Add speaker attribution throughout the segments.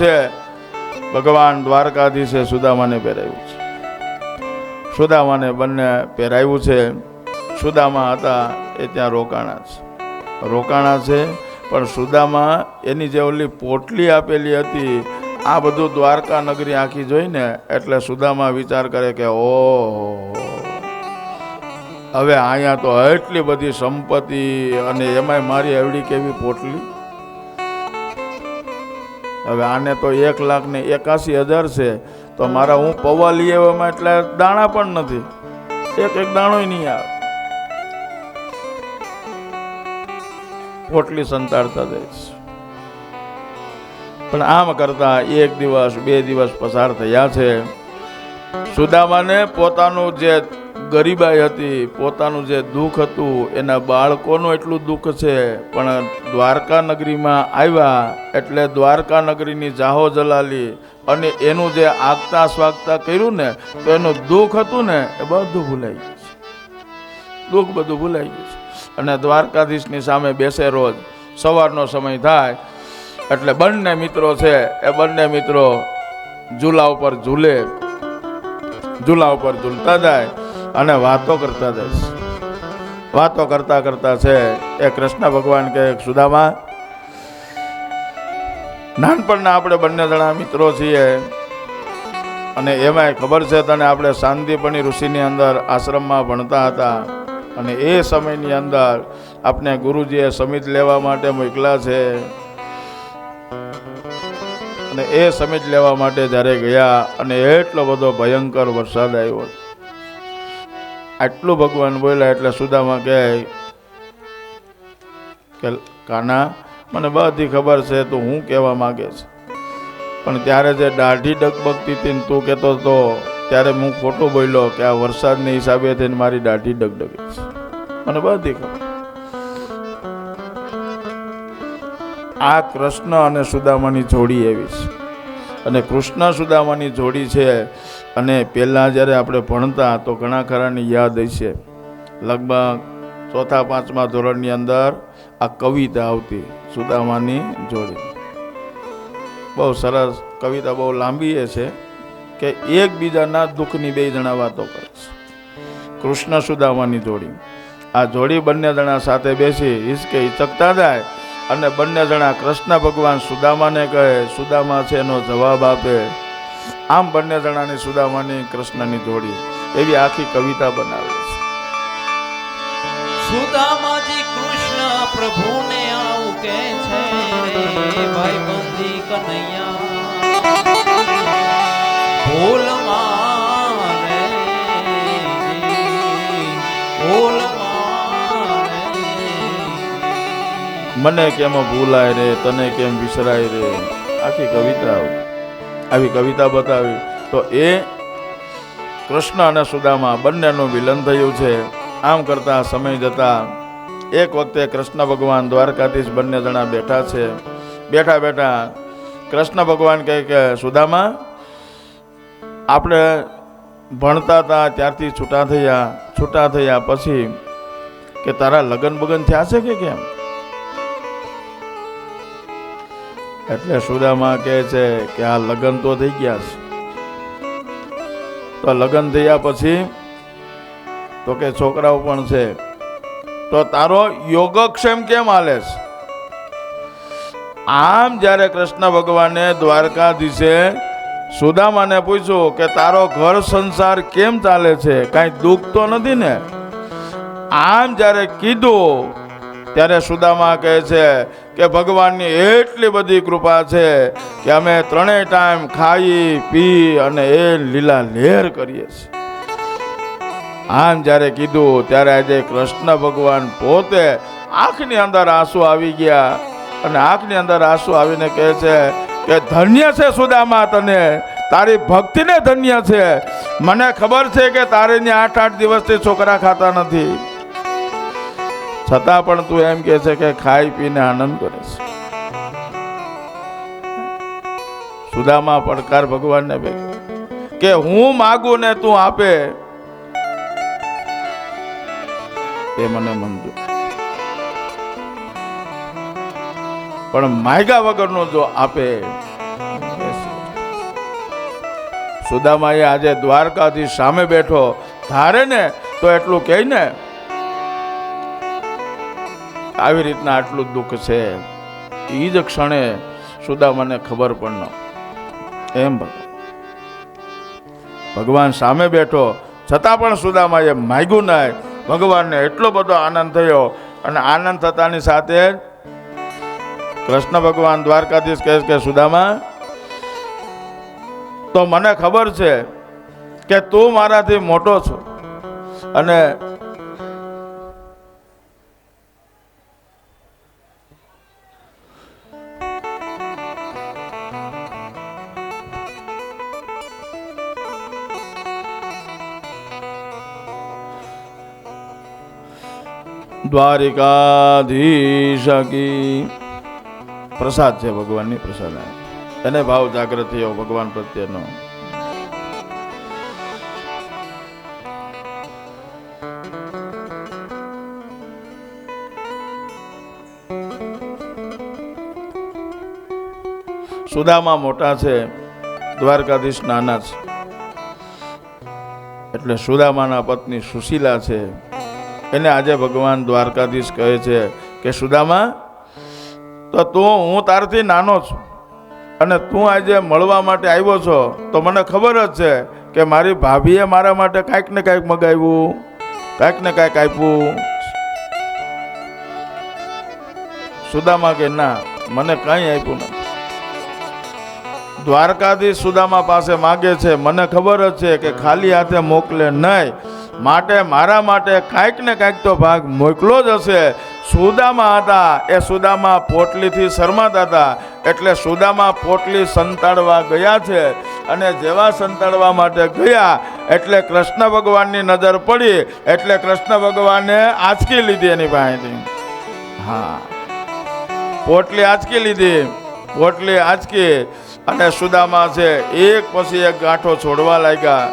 Speaker 1: છે ભગવાન દ્વારકાધીશે સુદામાને પહેરાવ્યું છે. સુદામાને બંને પહેરાવ્યું છે. સુદામા હતા એ ત્યાં રોકાણા છે પણ સુદામા એની જે ઓલી પોટલી આપેલી હતી આ બધું દ્વારકા નગરી આખી જોઈને એટલે સુદામા વિચાર કરે કે ઓહો, હવે અહીંયા તો એટલી બધી સંપત્તિ અને એમાંય મારી એવડી કેવી પોટલી. હવે આને તો 1,81,000 છે તો મારા હું પૌવા લઈ આવ્યામાં એટલે દાણા પણ નથી, એક દાણો નહીં આવે. પોટલી સંતાડતા જઈશ. પણ આમ કરતા 1 દિવસ 2 દિવસ પસાર થયા છે. સુદામાને પોતાનું જે ગરીબાઈ હતી, પોતાનું જે દુઃખ હતું, એના બાળકોનું એટલું દુઃખ છે. પણ દ્વારકા નગરીમાં આવ્યા એટલે દ્વારકા નગરીની જાહો જલાલી અને એનું જે આગતા સ્વાગતા કર્યું ને તો એનું દુઃખ હતું ને એ બધું ભૂલાઈ ગયું છે. દુઃખ બધું ભૂલાઈ ગયું છે. અને દ્વારકાધીશની સામે બેસે. રોજ સવારનો સમય થાય એટલે બંને મિત્રો છે એ બંને મિત્રો ઝૂલા ઉપર ઝૂલતા જાય અને વાતો કરતા જાય. વાતો કરતા કરતા છે એ કૃષ્ણ ભગવાન કહે, સુદામા, નાનપણના આપણે બંને જણા મિત્રો છીએ અને એમાંય ખબર છે તને આપણે સાંદીપની ઋષિની અંદર આશ્રમમાં ભણતા હતા અને એ સમયની અંદર આપણે ગુરુજીએ સમિત લેવા માટે મોકલા છે અને એ સમિત લેવા માટે જ્યારે ગયા અને એટલો બધો ભયંકર વરસાદ આવ્યો. આટલું ભગવાન બોલ્યા એટલે સુદામા કહે કે કાના, મને બધી ખબર છે તું હું કહેવા માંગે છે, પણ ત્યારે જે દાઢી ડગબગતી હતી ને તું કહેતો હતો ત્યારે હું ખોટું બોલ્યો કે આ વરસાદને હિસાબે થઈને મારી દાઢી ડગડગે છે. મને બધી ખબર. આ કૃષ્ણ અને સુદામાની જોડી એવી છે અને કૃષ્ણ સુદામાની જોડી છે. અને પહેલાં જ્યારે આપણે ભણતા તો ઘણા ખરાની યાદ હશે. લગભગ 4-5મા ધોરણની અંદર આ કવિતા આવતી સુદામાની જોડી. બહુ સરસ કવિતા, બહુ લાંબી એ છે કે એકબીજાના દુઃખની 2 જણા વાતો કરે છે. કૃષ્ણ સુદામાની જોડી. આ જોડી બંને જણા સાથે બેસી હિસકે હિચકતા જાય અને બંને જણા કૃષ્ણ ભગવાન સુદામાને કહે, સુદામા છે એનો જવાબ આપે. આમ બંને જણાની સુદામાની કૃષ્ણની જોડી એવી આખી કવિતા બનાવે છે.
Speaker 2: સુદામાજી કૃષ્ણ પ્રભુને આવું કહે છે, ભાઈ બંધી કનૈયા ભૂલ મારે, ભૂલ મારે.
Speaker 1: મને કેમ ભૂલાય રે, તને કેમ વિસરાય રે. આખી કવિતા આવી કવિતા બતાવી. તો એ કૃષ્ણ અને સુદામા બંનેનું વિલન થયું છે. આમ કરતા સમય જતા એક વખતે કૃષ્ણ ભગવાન દ્વારકાધીશ બંને જણા બેઠા છે. બેઠા કૃષ્ણ ભગવાન કહે કે સુદામા, આપણે ભણતા હતા ત્યારથી છૂટા થયા પછી કે તારા લગન બગન થયા છે કે કેમ? એટલે સુદામા કહે છે કે આ લગન તો થઈ ગયા છે. તો લગન થયા પછી તો કે છોકરાઓ પણ છે, તો તારો યોગક્ષેમ કેમ હાલે છે? આમ જ્યારે કૃષ્ણ ભગવાને દ્વારકાધીશે સુદામાને પૂછ્યું કે તારો ઘર સંસાર કેમ ચાલે છે, કાંઈ દુઃખ તો નથી ને? આમ જ્યારે કીધું ત્યારે સુદામા કહે છે કે ભગવાનની એટલી બધી કૃપા છે કે અમે 3 ટાઈમ ખાઈ પી અને એ લીલા લહેર કરીએ છીએ. આમ જ્યારે કીધું ત્યારે આજે કૃષ્ણ ભગવાન પોતે આંખની અંદર આંસુ આવી ગયા અને આંખની અંદર આંસુ આવીને કહે છે કે ધન્ય છે સુદામા તને, તારી ભક્તિને ધન્ય છે. મને ખબર છે કે તારે 8-8 દિવસથી છોકરા ખાતા નથી, છતાં પણ તું એમ કહે છે કે ખાઈ પીને આનંદ કરે છે. સુદામા પડકાર ભગવાનને કે હું માગું ને તું આપે એ મને મંજૂર, પણ માગ્યા વગરનો જો આપે સુદામાએ આજે દ્વારકાથી સામે બેઠો ધારે ને તો એટલું કહે ને, આવી રીતના આટલું દુઃખ છે. એ જ ક્ષણે સુદામાને ખબર પણ ન એમ ભગવાન સામે બેઠો છતાં પણ સુદામાએ માગ્યું નહીં. ભગવાનને એટલો બધો આનંદ થયો અને આનંદ થતાની સાથે કૃષ્ણ ભગવાન દ્વારકાધીશ કહે કે સુદામા, તો મને ખબર છે કે તું મારાથી મોટો છો અને દ્વારિકાધીશ કી પ્રસાદ છે, ભગવાનની પ્રસાદ. એને ભાવ જાગૃત થયો ભગવાન પ્રત્યેનો. સુદામા મોટા છે, દ્વારકાધીશ નાના છે. એટલે સુદામાના પત્ની સુશીલા છે, એને આજે ભગવાન દ્વારકાધીશ કહે છે કે સુદામા, તો હું તારથી નાનો છું અને તું આજે મળવા માટે આવ્યો છો, તો મને ખબર જ છે કે મારી ભાભીએ મારા માટે કાંઈક ને કાંઈક મગાવ્યું, કાંઈક ને કાંઈક આપ્યું. સુદામા કે ના, મને કાંઈ આપ્યું નથી. દ્વારકાધીશ સુદામા પાસે માગે છે, મને ખબર જ છે કે ખાલી હાથે મોકલે નહીં, માટે મારા માટે કાંઈક ને કાંઈક તો ભાગ મોકલો જ હશે. સુદામા હતા એ સુદામા પોટલીથી શરમાતા હતા, એટલે સુદામા પોટલી સંતાડવા ગયા છે. અને જેવા સંતાડવા માટે ગયા એટલે કૃષ્ણ ભગવાનની નજર પડી, એટલે કૃષ્ણ ભગવાને આંચકી લીધી એની પાસેથી. હા, પોટલી આંચકી લીધી. પોટલી આંચકી અને સુદામા છે એક પછી એક ગાંઠો છોડવા લાગ્યા.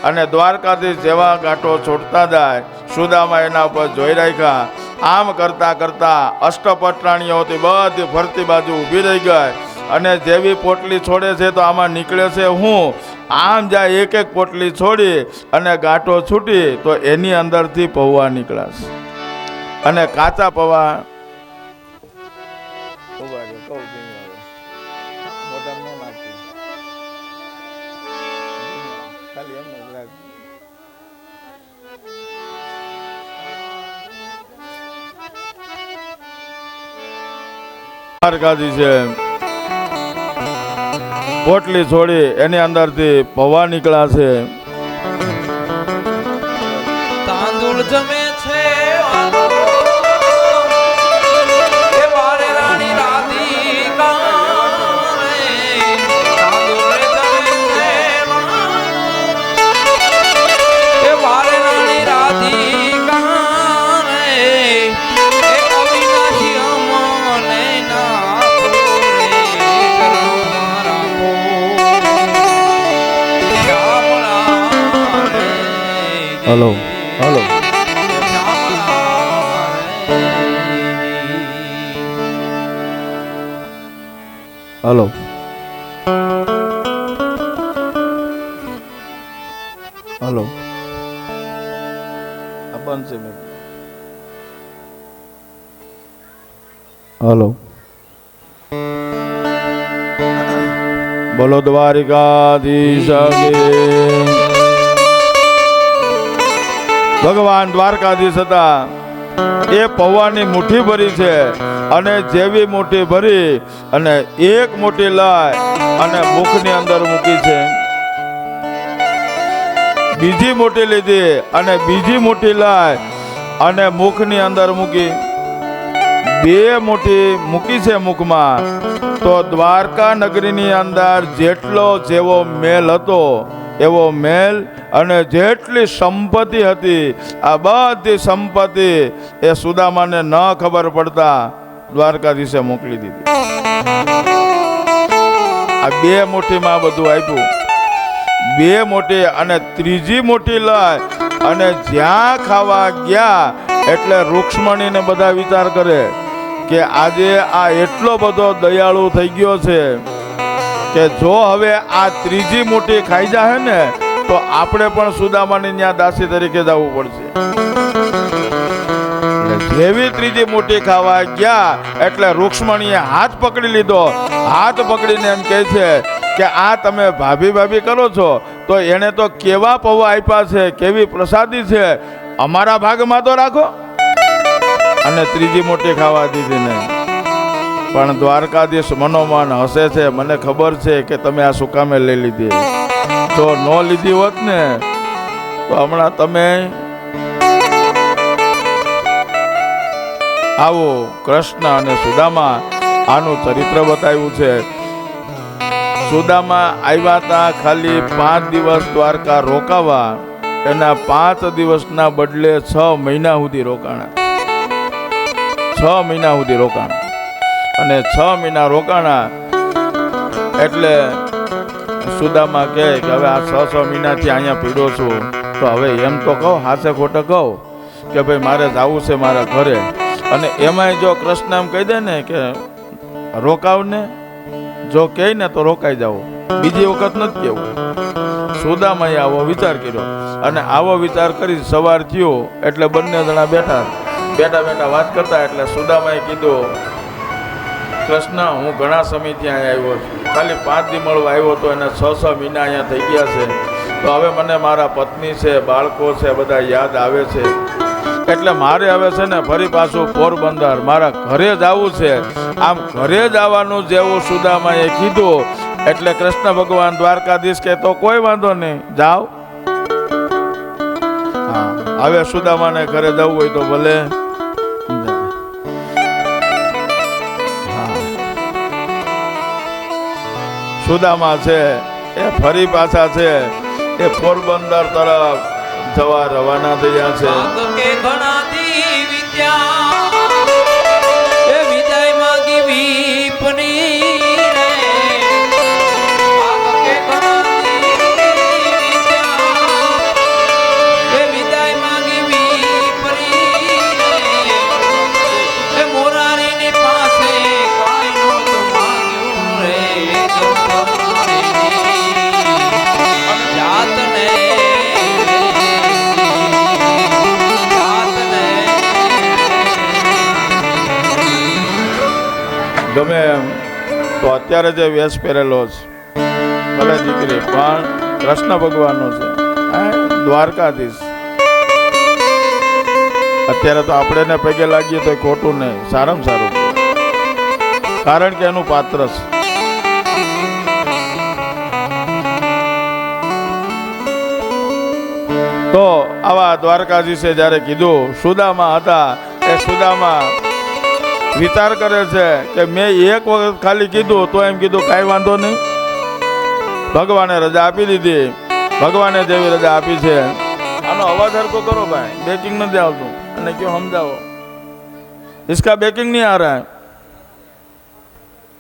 Speaker 1: અને દ્વારકાધીશ જેવા ગાંઠો છોડતા જાય, સુદામા એના ઉપર જોઈ રાખ્યા. આમ કરતા કરતા અષ્ટપટરાણીઓથી બધી ફરતી બાજુ ઊભી રહી ગઈ. અને જેવી પોટલી છોડે છે તો આમાં નીકળે છે હું. આમ જાય એક એક પોટલી છોડી અને ગાંઠો છૂટી તો એની અંદરથી પૌવા નીકળાશે. અને કાચા પૌવા દ્વારકાધી છે, પોટલી છોડી એની અંદરથી પૌવા નીકળ્યા છે.
Speaker 2: તાંદુળ જમે છે
Speaker 1: હલો હલો હલો હલો આ બંધ છે. હલો બોલો દ્વારિકાધીશ ભગવાન દ્વારકાધીશ હતા એ પૌવાની મુઠ્ઠી ભરી છે. અને જેવી મુઠ્ઠી ભરી અને એક મુઠ્ઠી લાય અને મુખની અંદર મૂકી છે. બીજી મુઠ્ઠી લીધી અને બીજી મુઠ્ઠી લાય અને મુખની અંદર મૂકી. બે મુઠ્ઠી મૂકી છે મુખમાં. તો દ્વારકા નગરીની અંદર જેટલો જેવો મેલ હતો એવો મેલ અને જેટલી સંપત્તિ હતી આ બધી સંપત્તિ એ સુદામાને ન ખબર પડતા દ્વારકાધીશે મોકલી દીધી. આ બે મુઠ્ઠીમાં બધું આપ્યું. બે મુઠ્ઠી અને ત્રીજી મુઠ્ઠી લઈ અને જ્યાં ખાવા ગયા એટલે રૂક્ષ્મણીને બધા વિચાર કરે કે આજે આ એટલો બધો દયાળુ થઈ ગયો છે કે જો હવે આ ત્રીજી મુઠ્ઠી ખાઈ જાય ને તો આપણે પણ સુદામાની ત્યાં દાસી તરીકે જવું પડશે. જેવી ત્રીજી મુઠ્ઠી ખાવા ગયા એટલે રૂક્ષ્મણીએ હાથ પકડી લીધો. હાથ પકડીને એમ કહે છે કે આ તમે ભાભી ભાભી કરો છો તો એને તો કેવા પૌવા આપ્યા છે, કેવી પ્રસાદી છે, અમારા ભાગમાં તો રાખો. અને ત્રીજી મુઠ્ઠી ખાવા દીધી નહીં. પણ દ્વારકાધીશ મનોમન હસે છે. મને ખબર છે કે તમે આ શું કામે લઈ લીધી. જો ન લીધી હોત ને તો હમણાં તમે આવો. કૃષ્ણ અને સુદામા આનું ચરિત્ર બતાવ્યું છે. સુદામા આવ્યા હતા ખાલી 5 દિવસ દ્વારકા રોકાવા. એના 5 દિવસના બદલે 6 મહિના સુધી રોકાણા. 6 મહિના સુધી રોકાણા. અને 6 મહિના રોકાણા એટલે સુદામા કહે કે હવે આ 6 મહિનાથી અહીંયા પીડો છું તો હવે એમ તો કહો, હાસે ખોટે કહો કે ભાઈ મારે જવું છે મારા ઘરે. અને એમાંય જો કૃષ્ણ એમ કહી દે ને કે રોકાવ ને, જો કહે ને તો રોકાઈ જાઓ, બીજી વખત નથી કહેવું. સુદામાએ આવો વિચાર કર્યો અને આવો વિચાર કરી સવાર થયો એટલે બંને જણા બેઠા વાત કરતા એટલે સુદામાએ કીધું, કૃષ્ણ હું ઘણા સમયથી અહીંયા આવ્યો છું, ખાલી 5 દી મળવા આવ્યો તો એને 6 મહિના અહીંયા થઈ ગયા છે. તો હવે મને મારા પત્ની છે, બાળકો છે, બધા યાદ આવે છે. એટલે મારે હવે છે ને ફરી પાછું પોરબંદર મારા ઘરે જવું છે. આમ ઘરે જવાનું જેવું સુદામાએ કીધું એટલે કૃષ્ણ ભગવાન દ્વારકાધીશ કે તો કોઈ વાંધો નહીં, જાઓ. હા, હવે સુદામાને ઘરે જવું હોય તો ભલે. સુદામા છે એ ફરી પાછા છે એ પોરબંદર તરફ જવા રવાના થયા છે.
Speaker 2: કે ઘણાથી વિદ્યા એ વિદાય માંગી વિપની રે. કે ઘણાથી વિદ્યા એ વિદાય માંગી વિપની રે. એ મોરારીની પાસે કાંઈ નહોતું માંગ્યું રે. જાતને
Speaker 1: ગમે એમ તો અત્યારે જે વેશ પહેરેલો છે ભલે દીકરી પણ કૃષ્ણ ભગવાનનો છે, દ્વારકાધીશ. અત્યારે તો આપણે એને પગે લાગીએ તો ખોટું નહીં, સારામાં સારું, કારણ કે એનું પાત્ર છે. તો આવા દ્વારકાધીશે જ્યારે કીધું, સુદામા હતા એ સુદામા વિચાર કરે છે કે મેં એક વખત ખાલી કીધું તો એમ કીધું કાંઈ વાંધો નહીં, ભગવાને રજા આપી દીધી. ભગવાને જેવી રજા આપી છે. આનો અવાજ હરકો કરો ભાઈ, બેકિંગ નથી આવતું. અને ક્यों સમજાવો, इसका બેકિંગ નહીં आ रहा है,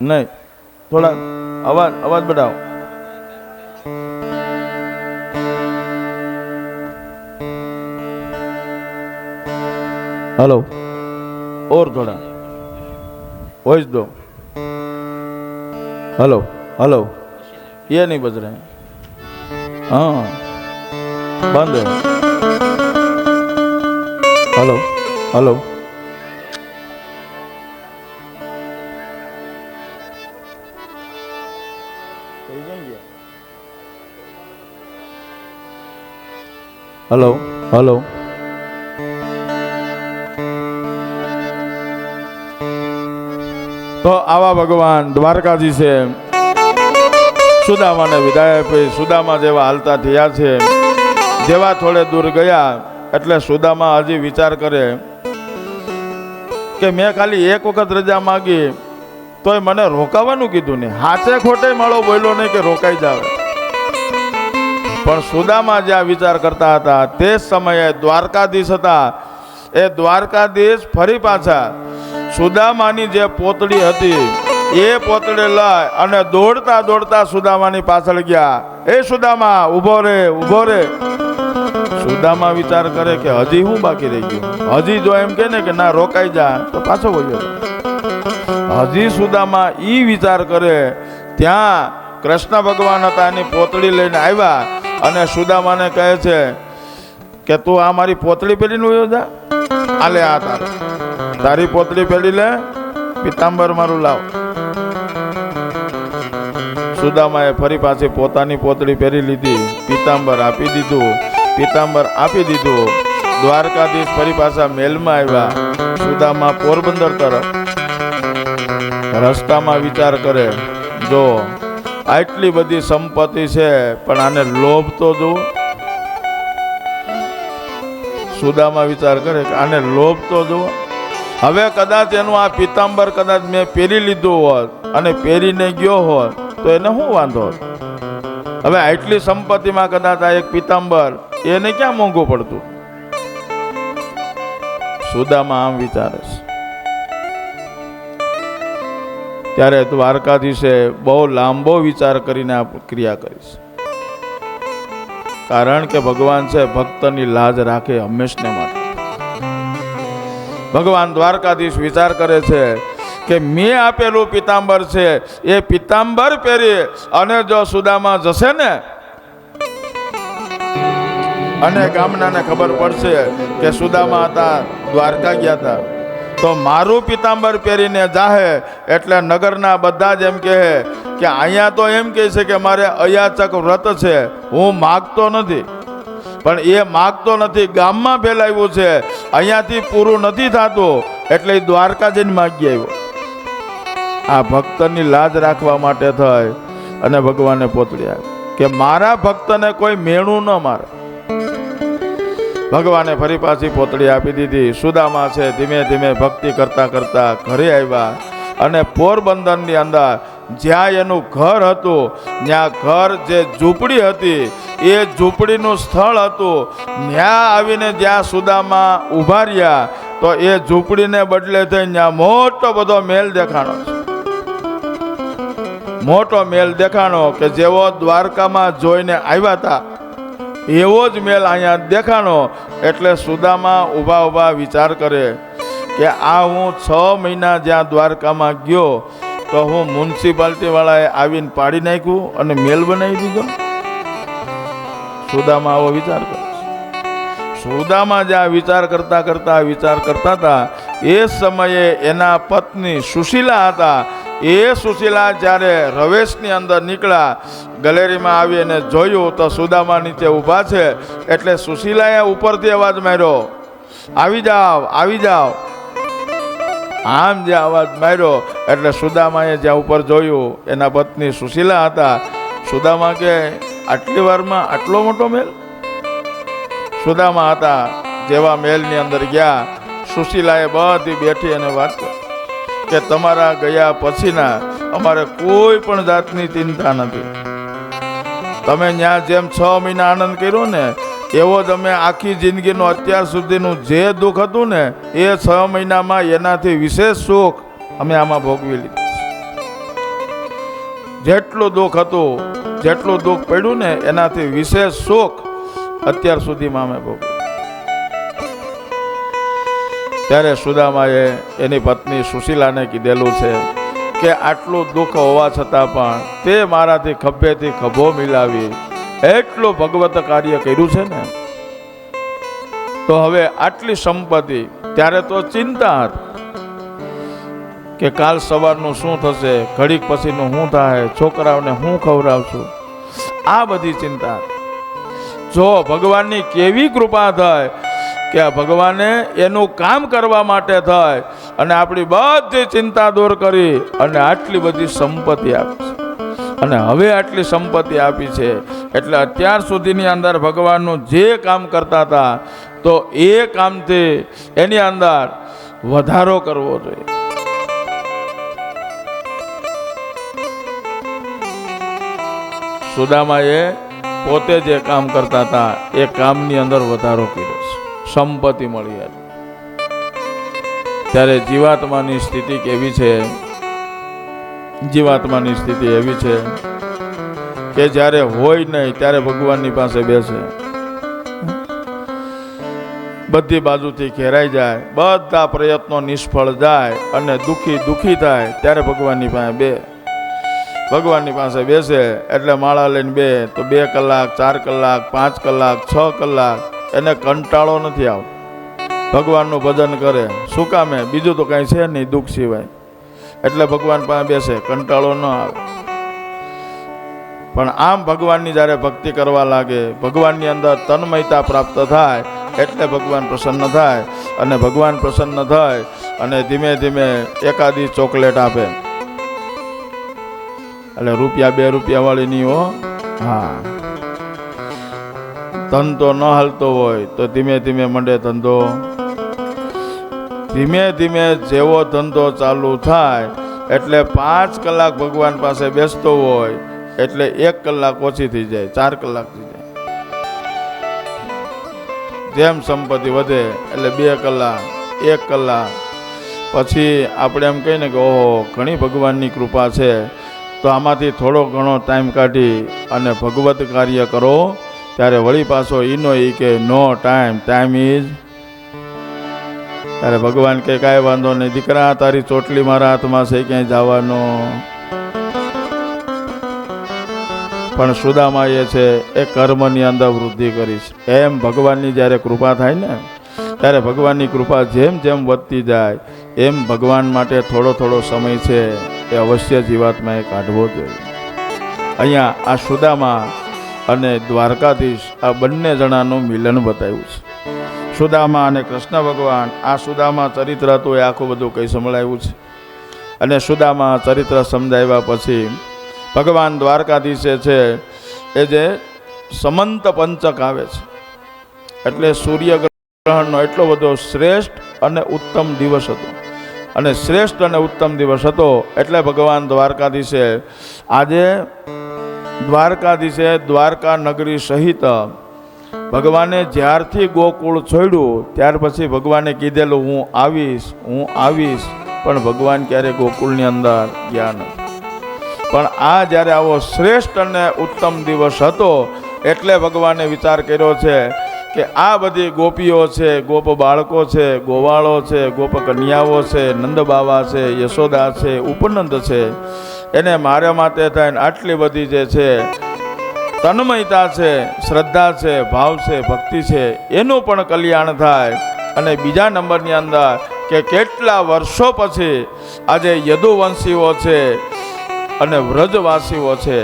Speaker 1: नहीं, थोड़ा आवाज बढ़ाओ. हेलो, और थोड़ा वॉइस दो. हेलो हेलो, ये नहीं बज रहे हैं. हाँ बंद है. Hello hello, hello hello. તો આવા ભગવાન દ્વારકાધીશે સુદામાને વિદાય આપી. સુદામા જેવા હાલતા થયા છે. જેવા થોડે દૂર ગયા એટલે સુદામા હજી વિચાર કરે કે મેં ખાલી એક વખત રજા માંગી તોય મને રોકાવાનું કીધું નહીં, હાથે ખોટે માળો બોલ્યો નહીં કે રોકાઈ જાવ. પણ સુદામા જ્યાં વિચાર કરતા હતા તે સમયે દ્વારકાધીશ હતા. એ દ્વારકાધીશ ફરી પાછા સુદામાની જે પોતળી હતી એ પોતળી લઈ અને દોડતા દોડતા સુદામાની પાછળ ગયા. એ સુદામા ઊભો રે, ઊભો રે. સુદામા વિચાર કરે કે હજી હું બાકી રહી ગયું. હજી જો એમ કે ને કે ના રોકાઈ જા તો પાછો વળ્યો. હજી સુદામા ઈ વિચાર કરે ત્યાં કૃષ્ણ ભગવાન હતા એની પોતળી લઈને આવ્યા અને સુદામાને કહે છે કે તું આ મારી પોતળી પહેરીને વયો જા. આલે આ તારી પોતળી પહેરી લે, પિતાંબર મારું લાવ. સુદામાએ ફરી પાછી પોતાની પોતળી પહેરી લીધી, પિતાંબર આપી દીધું. દ્વારકાધીશ ફરી પાછા મહેલમાં આવ્યા. સુદામા પોરબંદર તરફ રસ્તામાં વિચાર કરે, જો આટલી બધી સંપત્તિ છે પણ આને લોભ તો જુઓ. સુદામા વિચાર કરે કે આને લોભ તો જુઓ. હવે કદાચ એનું આ પિતાંબર કદાચ મેં પહેરી લીધું હોત અને પહેરીને ગયો હોત તો એને શું વાંધો હોત? હવે આટલી સંપત્તિમાં કદાચ આ એક પિતાંબર એને ક્યાં મોંઘું પડતું? સુદામા આમ વિચારે છે. ત્યારે દ્વારકાધીશે બહુ લાંબો વિચાર કરીને આ ક્રિયા કરી છે. કારણ કે ભગવાન છે ભક્તની લાજ રાખે હંમેશને માટે. ભગવાન દ્વારકાધીશ વિચાર કરે છે કે મેં આપેલું પિતાંબર છે એ પિતાંબર પહેરી અને જો સુદામા જશે ને અને ગામનાને ખબર પડશે કે સુદામા હતા દ્વારકા ગયા હતા, તો મારું પિતાંબર પહેરીને જાહે એટલે નગરના બધા જ એમ કહે કે અહીંયા તો એમ કહે છે કે મારે અયાચક વ્રત છે, હું માગતો નથી. પણ એ માગતો નથી, ગામમાં ફેલાવ્યું છે, અહીંયાથી પૂરું નથી થતું એટલે દ્વારકા જઈને માગી આવ્યો. આ ભક્તની લાજ રાખવા માટે થઈ અને ભગવાને પોતળી આપી કે મારા ભક્તને કોઈ મેણું ન મારે. ભગવાને ફરી પાછી પોતળી આપી દીધી. સુદામા છે ધીમે ધીમે ભક્તિ કરતા કરતા ઘરે આવ્યા અને પોરબંદરની અંદર જ્યાં એનું ઘર હતું ત્યાં ઘર જે ઝૂંપડી હતી એ ઝૂંપડીનું સ્થળ હતું. ત્યાં આવીને જ્યાં સુદામા ઊભા રહ્યા તો એ ઝૂંપડીને બદલે થઈને ત્યાં મોટો બધો મહેલ દેખાણો છે. મોટો મહેલ દેખાણો કે જેવો દ્વારકામાં જોઈને આવ્યા હતા એવો જ મહેલ અહીંયા દેખાણો. એટલે સુદામા ઊભા ઊભા વિચાર કરે કે આ હું 6 મહિના જ્યાં દ્વારકામાં ગયો તો હું મ્યુનિસિપાલિટી વાળાએ આવીને પાડી નાખ્યું અને મહેલ બનાવી દીધો. સુદામા આવો વિચાર કરે. સુદામા જ્યાં વિચાર કરતા હતા એ સમયે એના પત્ની સુશીલા હતા. એ સુશીલા જ્યારે રવેશની અંદર નીકળ્યા, ગેલેરીમાં આવીને જોયું તો સુદામા નીચે ઊભા છે. એટલે સુશીલાએ ઉપરથી અવાજ માર્યો, આવી જાઓ. આમ જે અવાજ માર્યો એટલે સુદામાએ જ્યાં ઉપર જોયું એના પત્ની સુશીલા હતા. સુદામા કે આટલી વારમાં આટલો મોટો મહેલ? સુદામા હતા જેવા મહેલની અંદર ગયા, સુશીલાએ બધી બેઠી અને વાત કરી કે તમારા ગયા પછીના અમારે કોઈ પણ જાતની ચિંતા નથી. તમે ત્યાં જેમ 6 મહિના આનંદ કર્યો ને એવો જ અમે આખી જિંદગીનું અત્યાર સુધીનું જે દુઃખ હતું ને એ 6 મહિનામાં એનાથી વિશેષ સુખ અમે આમાં ભોગવી લીધું. જેટલું દુઃખ હતું, જેટલું દુઃખ પડ્યું ને એનાથી વિશેષ સુખ અત્યાર સુધીમાં અમે ભોગવ્યું. ત્યારે સુદામાએ એની પત્ની સુશીલાને કીધેલું છે કે આટલું દુઃખ હોવા છતાં પણ તે મારાથી ખભેથી ખભો મિલાવી એટલું ભગવત કાર્ય કર્યું છે ને, તો હવે આટલી સંપત્તિ, ત્યારે તો ચિંતા હતી કે કાલ સવારનું શું થશે, ઘડીક પછીનું શું થાય, છોકરાઓને હું ખવડાવશું, આ બધી ચિંતા. જો ભગવાનની કેવી કૃપા થાય કે આ ભગવાને એનું કામ કરવા માટે થાય અને આપણી બધી ચિંતા દૂર કરી અને આટલી બધી સંપત્તિ આપી છે. અને હવે આટલી સંપત્તિ આપી છે એટલે અત્યાર સુધીની અંદર ભગવાનનું જે કામ કરતા હતા તો એ કામથી એની અંદર વધારો કરવો જોઈએ. સુદામાએ પોતે જે કામ કરતા હતા એ કામની અંદર વધારો કર્યો છે, સંપત્તિ મળી હતી. ત્યારે જીવાત્માની સ્થિતિ કેવી છે? જીવાત્માની સ્થિતિ એવી છે કે જ્યારે હોય નહીં ત્યારે ભગવાનની પાસે બેસે, બધી બાજુથી ઘેરાઈ જાય, બધા પ્રયત્નો નિષ્ફળ જાય અને દુઃખી થાય ત્યારે ભગવાનની પાસે બે. ભગવાનની પાસે બેસે એટલે માળા લઈને બે તો 2 કલાક 4 કલાક 5 કલાક 6 કલાક એને કંટાળો નથી આવતો. ભગવાનનું ભજન કરે. શું કામે? બીજું તો કાંઈ છે નહીં દુઃખ સિવાય. એટલે ભગવાન પાસે બેસે, કંટાળો ન આવે. પણ આમ ભગવાનની જ્યારે ભક્તિ કરવા લાગે, ભગવાનની અંદર તન્મયતા પ્રાપ્ત થાય એટલે ભગવાન પ્રસન્ન થાય. અને ભગવાન પ્રસન્ન થાય અને ધીમે ધીમે એકાદી ચોકલેટ આપે. એટલે ₹2 વાળી નહીં હો. હા, ધંધો ન હાલતો હોય તો ધીમે ધીમે મંડે ધંધો. ધીમે ધીમે જેવો ધંધો ચાલુ થાય એટલે 5 કલાક ભગવાન પાસે બેસતો હોય એટલે 1 કલાક ઓછી થઈ જાય, 4 કલાક થઈ જાય. જેમ સંપત્તિ વધે એટલે 2 કલાક 1 કલાક. પછી આપણે એમ કહીએ ને કે ઓહો ઘણી ભગવાનની કૃપા છે, તો આમાંથી થોડો ઘણો ટાઈમ કાઢી અને ભગવત કાર્ય કરો. ત્યારે વળી પાછો ઈનો ઈ કે નો ટાઈમ, ટાઈમ ઇઝ. ત્યારે ભગવાન કે કાંઈ વાંધો નહીં દીકરા, તારી ચોટલી મારા હાથમાં છે, ક્યાંય જવાનો. પણ સુદામા એ છે એ કર્મની અંદર વૃદ્ધિ કરીશ. એમ ભગવાનની જ્યારે કૃપા થાય ને ત્યારે ભગવાનની કૃપા જેમ જેમ વધતી જાય એમ ભગવાન માટે થોડો થોડો સમય છે એ અવશ્ય જીવાત્માએ કાઢવો જોઈએ. અહીંયા આ સુદામા અને દ્વારકાધીશ આ બંને જણાનું મિલન બતાવ્યું છે. સુદામા અને કૃષ્ણ ભગવાન. આ સુદામા ચરિત્ર હતું એ આખું બધું કંઈ સંભળાવ્યું છે. અને સુદામા ચરિત્ર સમજાવ્યા પછી ભગવાન દ્વારકાધીશે છે એ જે સમંત પંચક આવે છે એટલે સૂર્યગ્રહણનો એટલો બધો શ્રેષ્ઠ અને ઉત્તમ દિવસ હતો. અને શ્રેષ્ઠ અને ઉત્તમ દિવસ હતો એટલે ભગવાન દ્વારકાધીશે આજે દ્વારકા નગરી સહિત ભગવાને જ્યારથી ગોકુળ છોડ્યું ત્યાર પછી ભગવાને કીધેલું હું આવીશ. પણ ભગવાન ક્યારે ગોકુળની અંદર ગયા નથી. પણ આ જ્યારે આવો શ્રેષ્ઠ અને ઉત્તમ દિવસ હતો એટલે ભગવાને વિચાર કર્યો છે કે આ બધી ગોપીઓ છે, ગોપ બાળકો છે, ગોવાળો છે, ગોપ કન્યાઓ છે, નંદ બાવા છે, યશોદા છે, ઉપનંદ છે, એને મારા માટે થઈને આટલી બધી જે છે તન્મયતા છે, શ્રદ્ધા છે, ભાવ છે, ભક્તિ છે, એનું પણ કલ્યાણ થાય. અને બીજા નંબરની અંદર કે કેટલા વર્ષો પછી આજે યદુવંશીઓ છે અને વ્રજવાસીઓ છે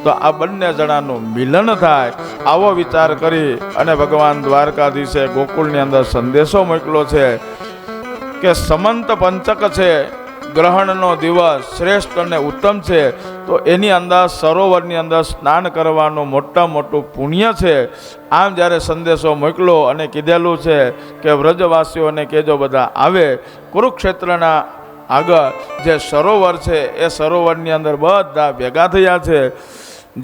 Speaker 1: તો આ બંને જણાનું મિલન થાય આવો વિચાર કરી અને ભગવાન દ્વારકાધીશે ગોકુળની અંદર સંદેશો મોકલ્યો છે કે સમંત પંચક છે, ગ્રહણનો દિવસ શ્રેષ્ઠ અને ઉત્તમ છે, તો એની અંદર સરોવરની અંદર સ્નાન કરવાનું મોટું પુણ્ય છે. આમ જ્યારે સંદેશો મોકલો અને કીધેલું છે કે વ્રજવાસીઓને કહેજો બધા આવે. કુરુક્ષેત્રના આગળ જે સરોવર છે એ સરોવરની અંદર બધા ભેગા થયા છે.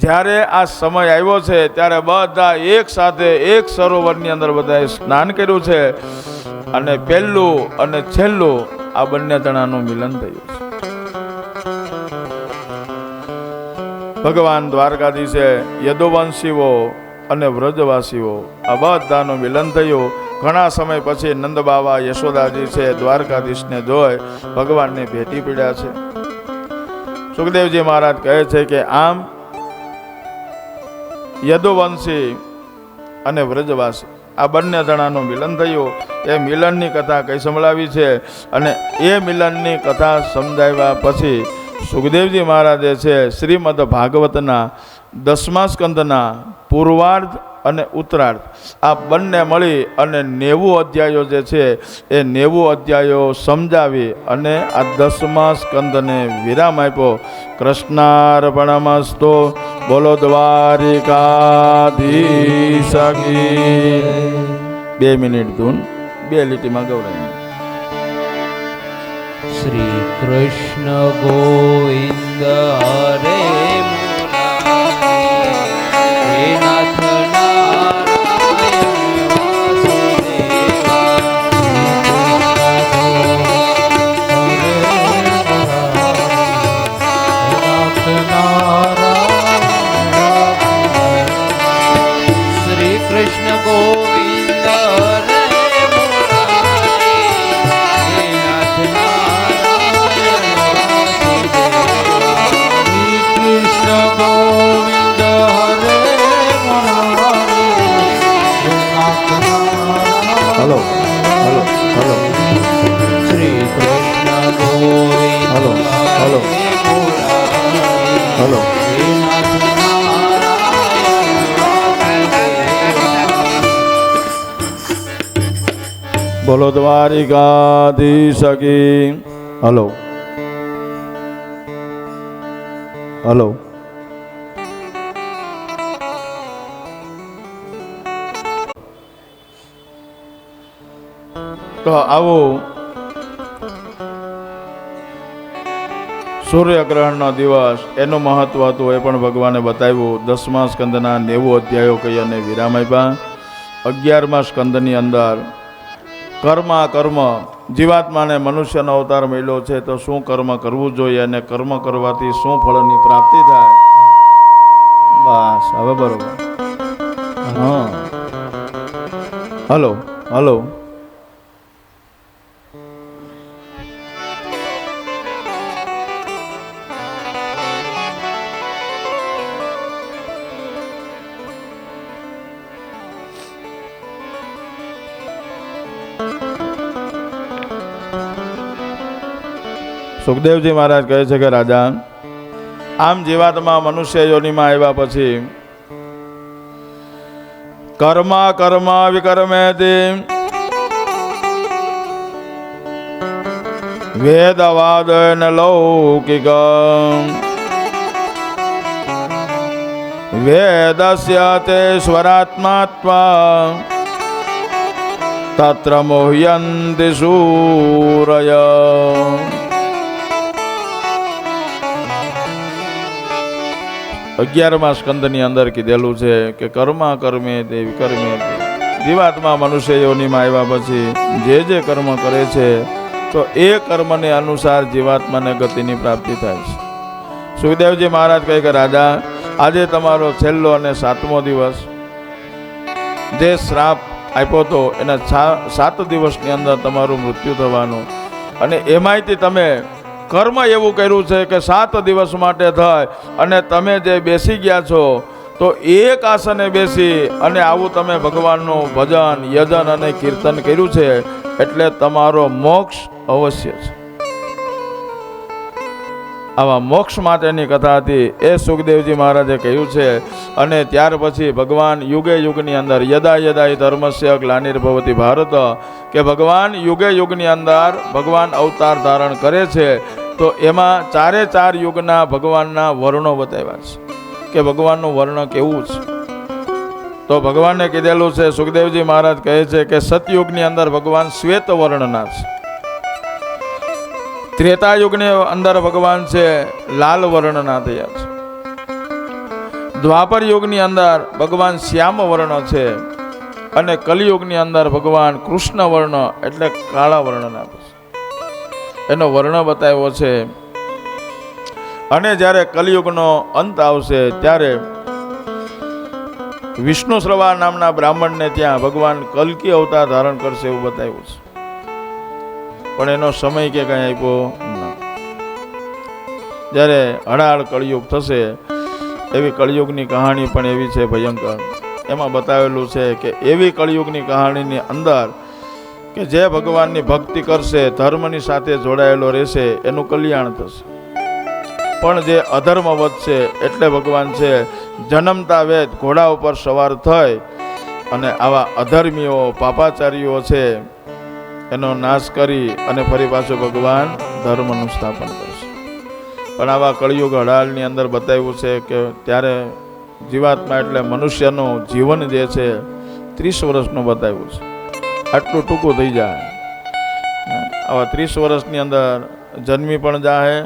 Speaker 1: જ્યારે આ સમય આવ્યો છે ત્યારે બધા એક સાથે એક સરોવરની અંદર બધાએ સ્નાન કર્યું છે. અને પહેલું અને છેલ્લું આ બંને જણાનું મિલન થયું છે. ભગવાન દ્વારકાધીશે યદુવંશીઓ અને વ્રજવાસીઓ આ બધાનું મિલન થયું. ઘણા સમય પછી નંદ બાવા યશોદાજી છે દ્વારકાધીશને જોઈ ભગવાનને ભેટી પડ્યા છે. સુખદેવજી મહારાજ કહે છે કે આમ યદુવંશી અને વ્રજવાસી આ બંને જણાનું મિલન થયું. એ મિલનની કથા કઈ સંભળાવી છે અને એ મિલનની કથા સમજાવ્યા પછી સુખદેવજી મહારાજે છે શ્રીમદ ભાગવતના 10મા સ્કંદના પૂર્વાર્ધ અને ઉત્તરાર્ધ આ બંને મળી અને 90 અધ્યાયો જે છે એ 90 અધ્યાયો સમજાવી અને આ 10મા સ્કંદને વિરામ આપ્યો. કૃષ્ણાર્પણમસ્તુ. બોલો દ્વારિકાધીશ કી. 2 મિનિટ ધૂન 2 લીટીમાં ગૌરવ.
Speaker 2: શ્રી કૃષ્ણ ગોવિંદ હરે
Speaker 1: બોલો દ્વારિકાધીશ કી. Hello hello. તો આવું સૂર્યગ્રહણનો દિવસ એનું મહત્વ હતું, એ પણ ભગવાને બતાવ્યું. 10મા સ્કંદના 90 અધ્યાયો કહી અને વિરામ આપ્યા. 11મા સ્કંદની અંદર કર્મ જીવાત્માને મનુષ્યનો અવતાર મળ્યો છે, તો શું કર્મ કરવું જોઈએ અને કર્મ કરવાથી શું ફળની પ્રાપ્તિ થાય. બસ હવે બરોબર. હા હલો હલો. સુખદેવજી મહારાજ કહે છે કે રાજા, આમ જીવાત્મા મનુષ્ય યોનિમાં આવ્યા પછી કર્મ વિકર્મેતિ વેદવાદ લૌકિક વેદસ્ય તે સ્વરાત્માત્વા તત્ર મોહ્યન્તિ સૂરય. અગિયારમા સ્કંદની અંદર કીધેલું છે કે કર્મે તે વિકર્મે તે. જીવાત્મા મનુષ્ય યોનિમાં આવ્યા પછી જે કર્મ કરે છે તો એ કર્મને અનુસાર જીવાત્માને ગતિની પ્રાપ્તિ થાય છે. સુખદેવજી મહારાજ કહે કે રાજા, આજે તમારો છેલ્લો અને 7મો દિવસ. જે શ્રાપ આપ્યો હતો એના 7 દિવસની અંદર તમારું મૃત્યુ થવાનું, અને એમાંયથી તમે કર્મ એવું કર્યું છે કે 7 દિવસ માટે થાય, અને તમે જે બેસી ગયા છો તો એક આસને બેસી અને આવું તમે ભગવાનનું ભજન યજન અને કીર્તન કર્યું છે, એટલે તમારો મોક્ષ અવશ્ય છે. આવા મોક્ષ માટેની કથા હતી, એ સુખદેવજી મહારાજે કહ્યું છે. અને ત્યાર પછી ભગવાન યુગે યુગની અંદર યદા યદા ધર્મસ્ય ગ્લાનિર્ભવતિ ભારત, કે ભગવાન યુગે યુગની અંદર ભગવાન અવતાર ધારણ કરે છે, તો એમાં 4 યુગના ભગવાનના વર્ણો બતાવ્યા છે કે ભગવાનનું વર્ણ કેવું છે. તો ભગવાને કીધેલું છે, સુખદેવજી મહારાજ કહે છે કે સતયુગની અંદર ભગવાન શ્વેત વર્ણના છે. ત્રેતાયુગની અંદર ભગવાન છે લાલ વર્ણના થયા છે. દ્વાપર યુગની અંદર ભગવાન શ્યામ વર્ણ છે, અને કલિયુગની અંદર ભગવાન કૃષ્ણ વર્ણ એટલે કાળા વર્ણના છે. એનો વર્ણ બતાવ્યો છે. અને જ્યારે કલિયુગનો અંત આવશે ત્યારે વિષ્ણુ શ્રવા નામના બ્રાહ્મણને ત્યાં ભગવાન કલ્કી અવતાર ધારણ કરશે એવું બતાવ્યું છે, પણ એનો સમય કે કઈ આપ્યો ના. જ્યારે હળાહળ કળિયુગ થશે, એવી કળિયુગની કહાણી પણ એવી છે ભયંકર. એમાં બતાવેલું છે કે એવી કળિયુગની કહાણીની અંદર કે જે ભગવાનની ભક્તિ કરશે, ધર્મની સાથે જોડાયેલો રહેશે, એનું કલ્યાણ થશે. પણ જે અધર્મ વધશે, એટલે ભગવાન છે જન્મતા વેદ ઘોડા ઉપર સવાર થઈ અને આવા અધર્મીઓ પાપાચારીઓ છે એનો નાશ કરી અને ફરી પાછું ભગવાન ધર્મનું સ્થાપન કરશે. પણ આવા કળિયુગ હળાળની અંદર બતાવ્યું છે કે ત્યારે જીવાત્મા એટલે મનુષ્યનું જીવન જે છે 30 વર્ષનું બતાવ્યું છે. આટલું ટૂંકું થઈ જાય. આવા 30 વર્ષની અંદર જન્મી પણ જાય,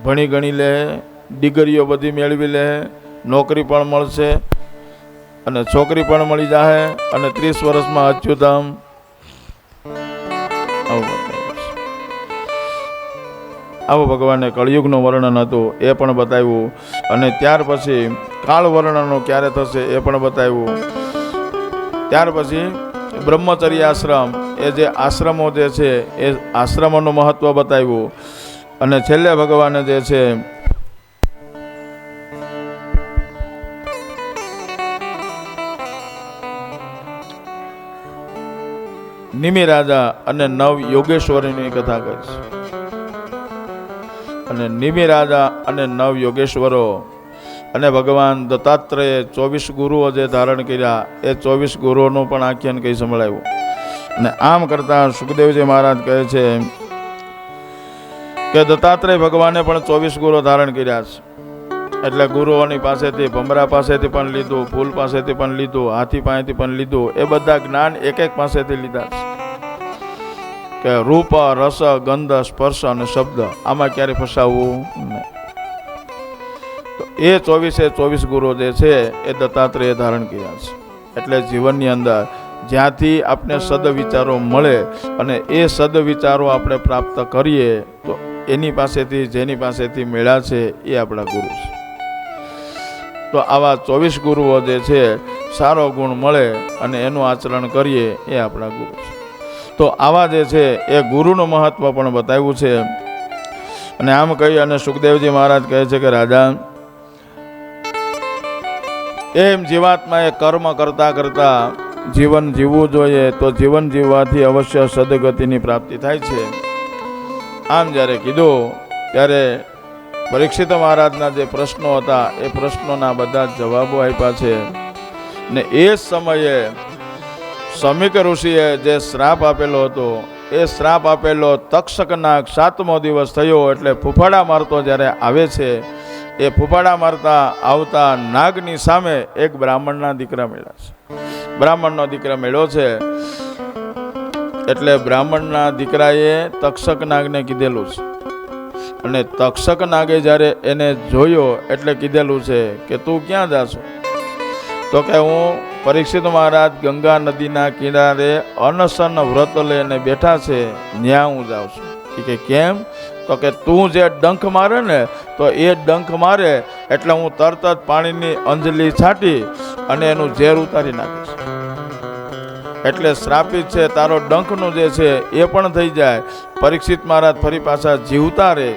Speaker 1: ભણી ગણી લે, ડિગ્રીઓ બધી મેળવી લે, નોકરી પણ મળશે અને છોકરી પણ મળી જાય, અને 30 વર્ષમાં અચ્યુતમ આવું ભગવાને કળિયુગનું વર્ણન હતું એ પણ બતાવ્યું. અને ત્યાર પછી કાળ વર્ણનો ક્યારે થશે એ પણ બતાવ્યું. ત્યાર પછી બ્રહ્મચર્ય આશ્રમ, એ જે આશ્રમો જે છે એ આશ્રમોનું મહત્વ બતાવ્યું. અને છેલ્લે ભગવાને જે છે નિમિ રાજા અને નવ યોગેશ્વરીની કથા કરી છે. અને નિમિ રાજા અને નવ યોગેશ્વરો અને ભગવાન દત્તાત્રેય 24 ગુરુઓ જે ધારણ કર્યા, એ 24 ગુરુઓનું પણ આખ્યાન કંઈ સંભળાયું. અને આમ કરતા સુખદેવજી મહારાજ કહે છે કે દત્તાત્રેય ભગવાને પણ 24 ગુરુ ધારણ કર્યા છે. એટલે ગુરુઓની પાસેથી, ભમરા પાસેથી પણ લીધું, ફૂલ પાસેથી પણ લીધું, હાથી પાસેથી પણ લીધું. એ બધા જ્ઞાન એક એક પાસેથી લીધા છે કે રૂપ, રસ, ગંધ, સ્પર્શ અને શબ્દ આમાં ક્યારે ફસાવવું નહીં. તો એ 24 ગુરુ જે છે એ દત્તાત્રેય ધારણ કર્યા છે. એટલે જીવનની અંદર જ્યાંથી આપણે સદવિચારો મળે અને એ સદવિચારો આપણે પ્રાપ્ત કરીએ તો એની પાસેથી, જેની પાસેથી મેળા છે એ આપણા ગુરુ છે. તો આવા 24 ગુરુઓ જે છે, સારો ગુણ મળે અને એનું આચરણ કરીએ એ આપણા ગુરુ છે. તો આવા જે છે એ ગુરુનું મહત્વ પણ બતાવ્યું છે. અને આમ કહી અને સુખદેવજી મહારાજ કહે છે કે રાજા, એમ જીવાત્માએ કર્મ કરતા કરતા જીવન જીવવું જોઈએ. તો જીવન જીવવાથી અવશ્ય સદગતિની પ્રાપ્તિ થાય છે. આમ જ્યારે કીધું ત્યારે પરીક્ષિત મહારાજના જે પ્રશ્નો હતા એ પ્રશ્નોના બધા જ જવાબો આપ્યા છે. ને એ સમયે સમીક ઋષિએ જે શ્રાપ આપેલો હતો એ શ્રાપ આપેલો તક્ષકનાગ 7મો દિવસ થયો એટલે ફૂફાડા મારતો જ્યારે આવે છે, એ ફૂફાડા મારતા આવતા નાગની સામે એક બ્રાહ્મણના દીકરા મળ્યા છે. બ્રાહ્મણનો દીકરા મળ્યો છે એટલે બ્રાહ્મણના દીકરાએ તક્ષક નાગને કીધેલું છે. અને તક્ષક નાગે જ્યારે એને જોયો એટલે કીધેલું છે કે તું ક્યાં જાશો? તો કે હું પરીક્ષિત મહારાજ ગંગા નદીના કિનારે અનશન વ્રત લઈને બેઠા છે, ત્યાં હું જાઉં છું. કે કેમ? તો કે તું જે ડંખ મારે ને તો એ ડંખ મારે એટલે હું તરત જ પાણીની અંજલી છાંટી અને એનું ઝેર ઉતારી નાખીશ. એટલે શ્રાપિત છે તારો ડંખનું જે છે એ પણ થઈ જાય. પરીક્ષિત મહારાજ ફરી પાછા જીવતા રહે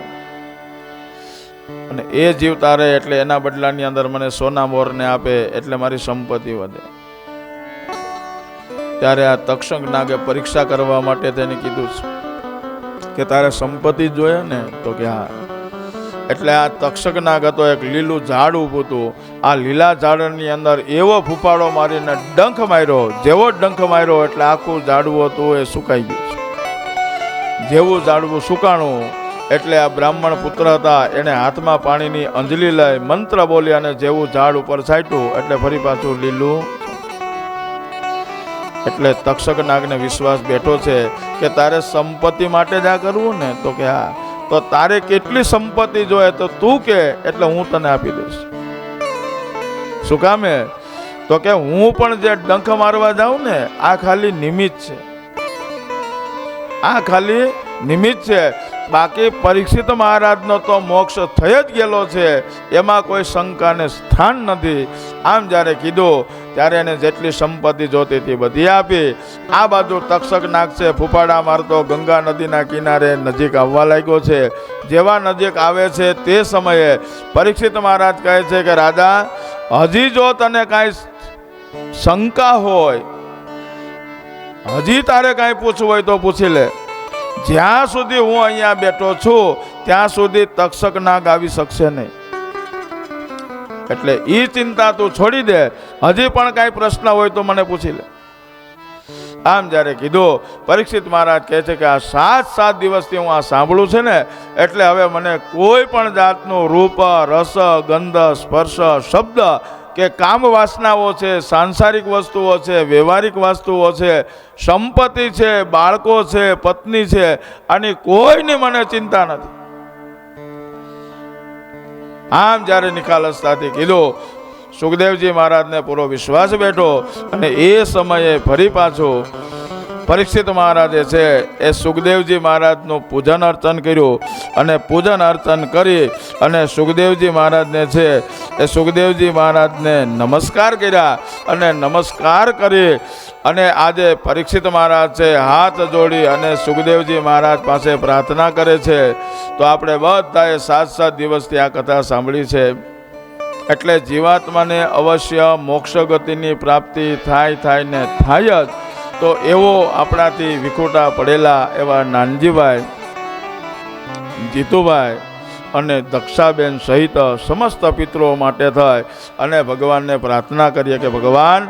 Speaker 1: અને એ જીવતા રહે એટલે એના બદલાની અંદર મને સોના મોરને આપે એટલે મારી સંપત્તિ વધે. ત્યારે આ તક્ષક નાગે પરીક્ષા કરવા માટે તેને કીધું છે કે તારે સંપત્તિ જોઈએ ને? તો કે હા. એટલે આ તક્ષક નાગ હતો, એક લીલું ઝાડ ઊભું હતું. આ લીલા ઝાડની અંદર એવો ફૂફાડો મારીને ડંખ માર્યો. જેવો ડંખ માર્યો એટલે આખું ઝાડવું હતું એ સુકાઈ ગયું. જેવું ઝાડવું સુકાણું એટલે આ બ્રાહ્મણ પુત્ર હતા એને હાથમાં પાણીની અંજલી લઈ મંત્ર બોલી અને જેવું ઝાડ ઉપર છાંટ્યું એટલે ફરી પાછું લીલું. એટલે તક્ષક નાગને વિશ્વાસ બેઠો છે કે તારે સંપત્તિ માટે જ આ કરવું ને? તો કે હા. તો તારે કેટલી સંપત્તિ જોઈએ તો તું કે એટલે હું તને આપી દઈશ. શું કામે? તો કે હું પણ જે ડંખ મારવા જાઉં ને આ ખાલી નિમિત્ત છે. આ ખાલી નિમિત્ત છે. બાકી પરીક્ષિત મહારાજનો તો મોક્ષ થઈ જ ગયેલો છે, એમાં કોઈ શંકાને સ્થાન નથી. આમ જ્યારે કીધું ત્યારે એને જેટલી સંપત્તિ જોતી હતી બધી આપી. આ બાજુ તક્ષક નાગ છે ફૂફાડા મારતો ગંગા નદીના કિનારે નજીક આવવા લાગ્યો છે. જેવા નજીક આવે છે તે સમયે પરીક્ષિત મહારાજ કહે છે કે રાજા, હજી જો તને કાંઈ શંકા હોય, હજી તારે કાંઈ પૂછવું હોય તો પૂછી લે. જ્યાં સુધી હું અહીંયા બેઠો છું ત્યાં સુધી તક્ષક નાગ આવી શકશે નહીં. એટલે એ ચિંતા તું છોડી દે. હજી પણ કાંઈ પ્રશ્ન હોય તો મને પૂછી લે. આમ જ્યારે કીધું પરીક્ષિત મહારાજ કહે છે કે આ 7 દિવસથી હું આ સાંભળું છે ને એટલે હવે મને કોઈ પણ જાતનું રૂપ, રસ, ગંધ, સ્પર્શ, શબ્દ કે કામ વાસનાઓ છે, સાંસારિક વસ્તુઓ છે, વ્યવહારિક વસ્તુઓ છે, સંપત્તિ છે, બાળકો છે, પત્ની છે, આની કોઈની મને ચિંતા નથી. આમ જ્યારે નિખાલસતાથી કીધું સુખદેવજી મહારાજને પૂરો વિશ્વાસ બેઠો અને એ સમયે ફરી પાછો પરીક્ષિત મહારાજે છે એ સુખદેવજી મહારાજનું પૂજન અર્ચન કર્યું અને પૂજન અર્ચન કરી અને સુખદેવજી મહારાજને છે એ સુખદેવજી મહારાજને નમસ્કાર કર્યા અને નમસ્કાર કરી અને આજે પરીક્ષિત મહારાજ છે હાથ જોડી અને સુખદેવજી મહારાજ પાસે પ્રાર્થના કરે છે. તો આપણે બધાએ 7 દિવસથી આ કથા સાંભળી છે. એટલે જીવાત્માને અવશ્ય મોક્ષ ગતિની પ્રાપ્તિ થાય ને થાય જ. તો એવો આપણાથી વિખૂટા પડેલા એવા નાનજીભાઈ, જીતુભાઈ અને દક્ષાબેન સહિત સમસ્ત પિતૃઓ માટે થાય અને ભગવાનને પ્રાર્થના કરીએ કે ભગવાન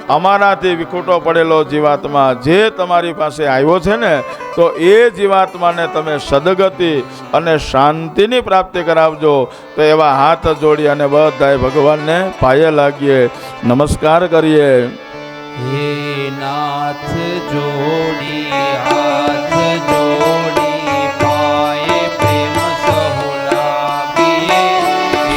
Speaker 1: અમારાથી વિખૂટો પડેલો જીવાત્મા જે તમારી પાસે આવ્યો છે ને, તો એ જીવાત્માને તમે સદગતિ અને શાંતિની પ્રાપ્તિ કરાવજો. તો એવા હાથ જોડી અને બધાએ ભગવાનને પાયે લાગીએ, નમસ્કાર કરીએ.
Speaker 2: હે નાથ જોડી હાથ જોડી પાયે પ્રેમ સહુ લાગીએ.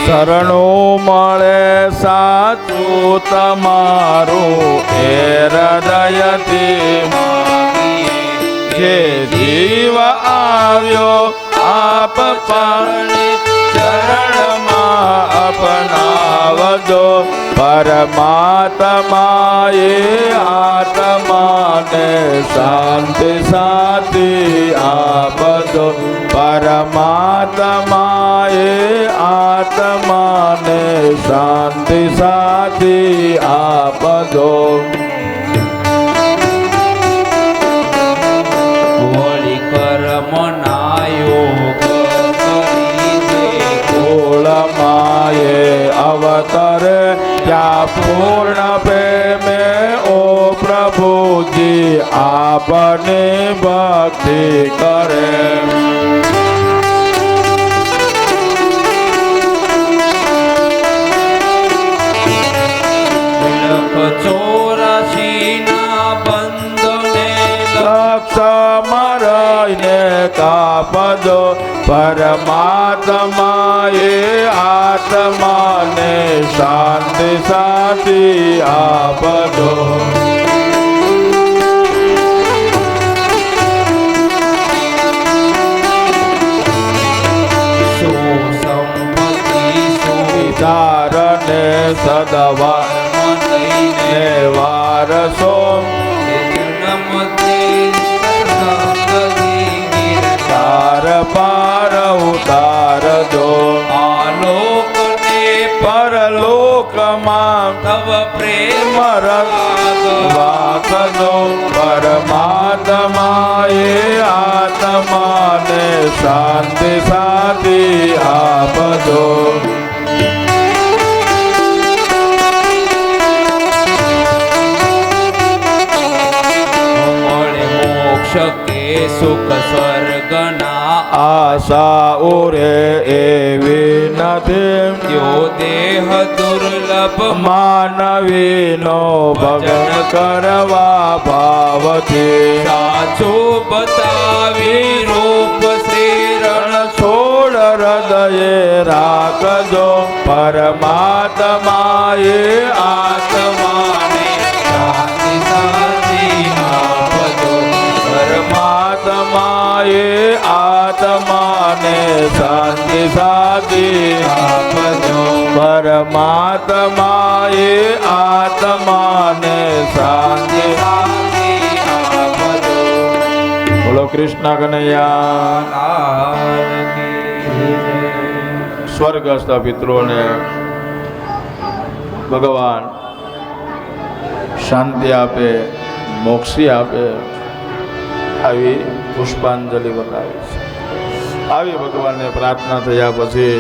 Speaker 1: શરણો મળે સાચું તમારું એ હૃદયથી
Speaker 2: માગીએ.
Speaker 1: જે જીવ આવ્યો આપ પણ ચરણમાં અપનાવજો. પરમાત્માએ આત્માને શાંતિ સાથી આપજો. પરમાત્માએ આત્માને શાંતિ સાથી આપજો.
Speaker 2: વળી કર્મના યોગ કરી દે.
Speaker 1: કુળમાએ અવતરે ત્યાં પૂર્ણ પ્રેમે ઓ પ્રભુજી આપને ભક્તિ કરે.
Speaker 2: ચોરાશીના બંધને
Speaker 1: લક્ષમાં રહીને કાપજો. પરમાત્માએ આત્માને શાંતિ સાથી આપજો.
Speaker 2: સંપત્તિ
Speaker 1: વિચારને સદવા ને વારસો તાર પાર ઉતારજો.
Speaker 2: આલોકને
Speaker 1: પરલોકમાં
Speaker 2: તવ પ્રેમ
Speaker 1: વાસજો. પરમાત્માએ આત્માને શાંતિ સાથી આપજો.
Speaker 2: કે સુખ સ્વર્ગના
Speaker 1: આશા ઉરે એવી નથી.
Speaker 2: યો દેહ દુર્લભ
Speaker 1: માનવીનો ભજન કરવા ભાવથી
Speaker 2: સાચો બતાવી રૂપ શ્રીરણ
Speaker 1: છોડ હૃદયે રાખજો. પરમાત્માએ
Speaker 2: આત્માને શાંતિ સાથી આપજો.
Speaker 1: પરમાત્માએ આત્માને શાંતિ સાથી
Speaker 2: આપજો.
Speaker 1: પરમાત્માએ આત્માને શાંતિ
Speaker 2: સાથી આપજો.
Speaker 1: બોલો કૃષ્ણ કનૈયા.
Speaker 2: લાલ કી જય.
Speaker 1: સ્વર્ગસ્થ પિતૃઓને ભગવાન શાંતિ આપે, મોક્ષી આપે, આવી પુષ્પાંજલિ બતાવી છે. આવી ભગવાનને પ્રાર્થના થયા પછી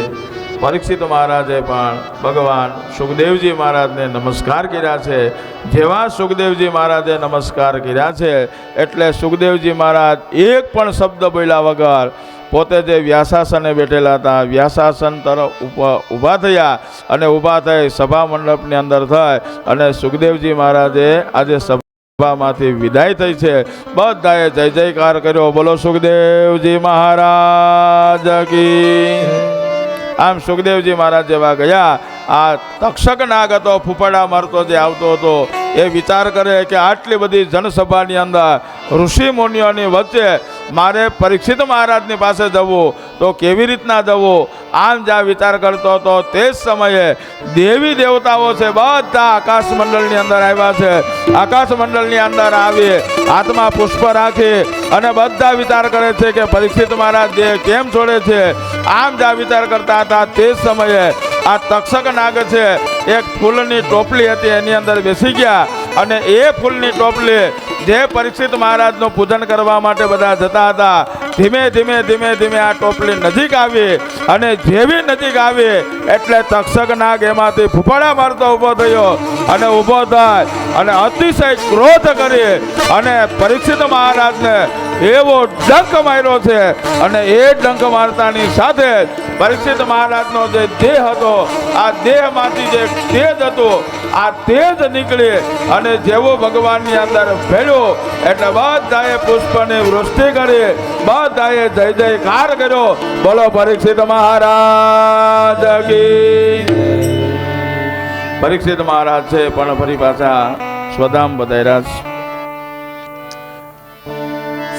Speaker 1: પરીક્ષિત મહારાજે પણ ભગવાન સુખદેવજી મહારાજને નમસ્કાર કર્યા છે. જેવા સુખદેવજી મહારાજે નમસ્કાર કર્યા છે એટલે સુખદેવજી મહારાજ એક પણ શબ્દ બોલ્યા વગર પોતે જે વ્યાસાસને બેઠેલા હતા વ્યાસાસન તરફ ઊભા થયા અને ઊભા થઈ સભા મંડપની અંદર થઈ અને સુખદેવજી મહારાજે આજે સભામાંથી વિદાય થઈ છે. બધાએ જય જયકાર કર્યો. બોલો સુખદેવજી મહારાજ કી. આમ સુખદેવજી મહારાજ જેવા ગયા, આ તક્ષક નાગ હતો, ફૂફડા મારતો જે આવતો હતો, એ વિચાર કરે કે આટલી બધી જનસભાની અંદર ઋષિ મુનિઓની વચ્ચે મારે પરીક્ષિત મહારાજની પાસે જવું તો કેવી રીતના જવું, આમ જ્યાં વિચાર કરતો હતો તે જ સમયે દેવી દેવતાઓ છે બધા આકાશ મંડળની અંદર આવ્યા છે. આકાશ મંડળની અંદર આવી હાથમાં પુષ્પ રાખી અને બધા વિચાર કરે છે કે પરીક્ષિત મહારાજ દેહ કેમ છોડે છે. આમ જ્યાં વિચાર કરતા હતા તે જ સમયે આ તક્ષક નાગ છે એક ફૂલની ટોપલી હતી એની અંદર બેસી ગયા અને એ ફૂલની ટોપલી જે પરીક્ષિત મહારાજનું પૂજન કરવા માટે બધા જતા હતા ધીમે ધીમે ધીમે ધીમે આ ટોપલી નજીક આવી અને જેવી નજીક આવી એટલે તક્ષક નાગ એમાંથી ફૂફાડા મારતો ઊભો થયો અને ઊભો થાય અને અતિશય ક્રોધ કરી અને પરીક્ષિત મહારાજને એવો ડંક માર્યો છે અને એ ડંક મારતાની સાથે પરીક્ષિત મહારાજનો જે દેહ હતો આ દેહમાંથી જે તેજ હતું આ તેજ નીકળી અને જેવો ભગવાનની અંદર ફેર્યો એટલે બધાએ પુષ્પની વૃષ્ટિ કરી બધાએ જય જયકાર કર્યો. બોલો પરીક્ષિત મહારાજ કી. પરીક્ષિત મહારાજ છે પણ ફરી પાછા સ્વધામ પધાર્યા છે.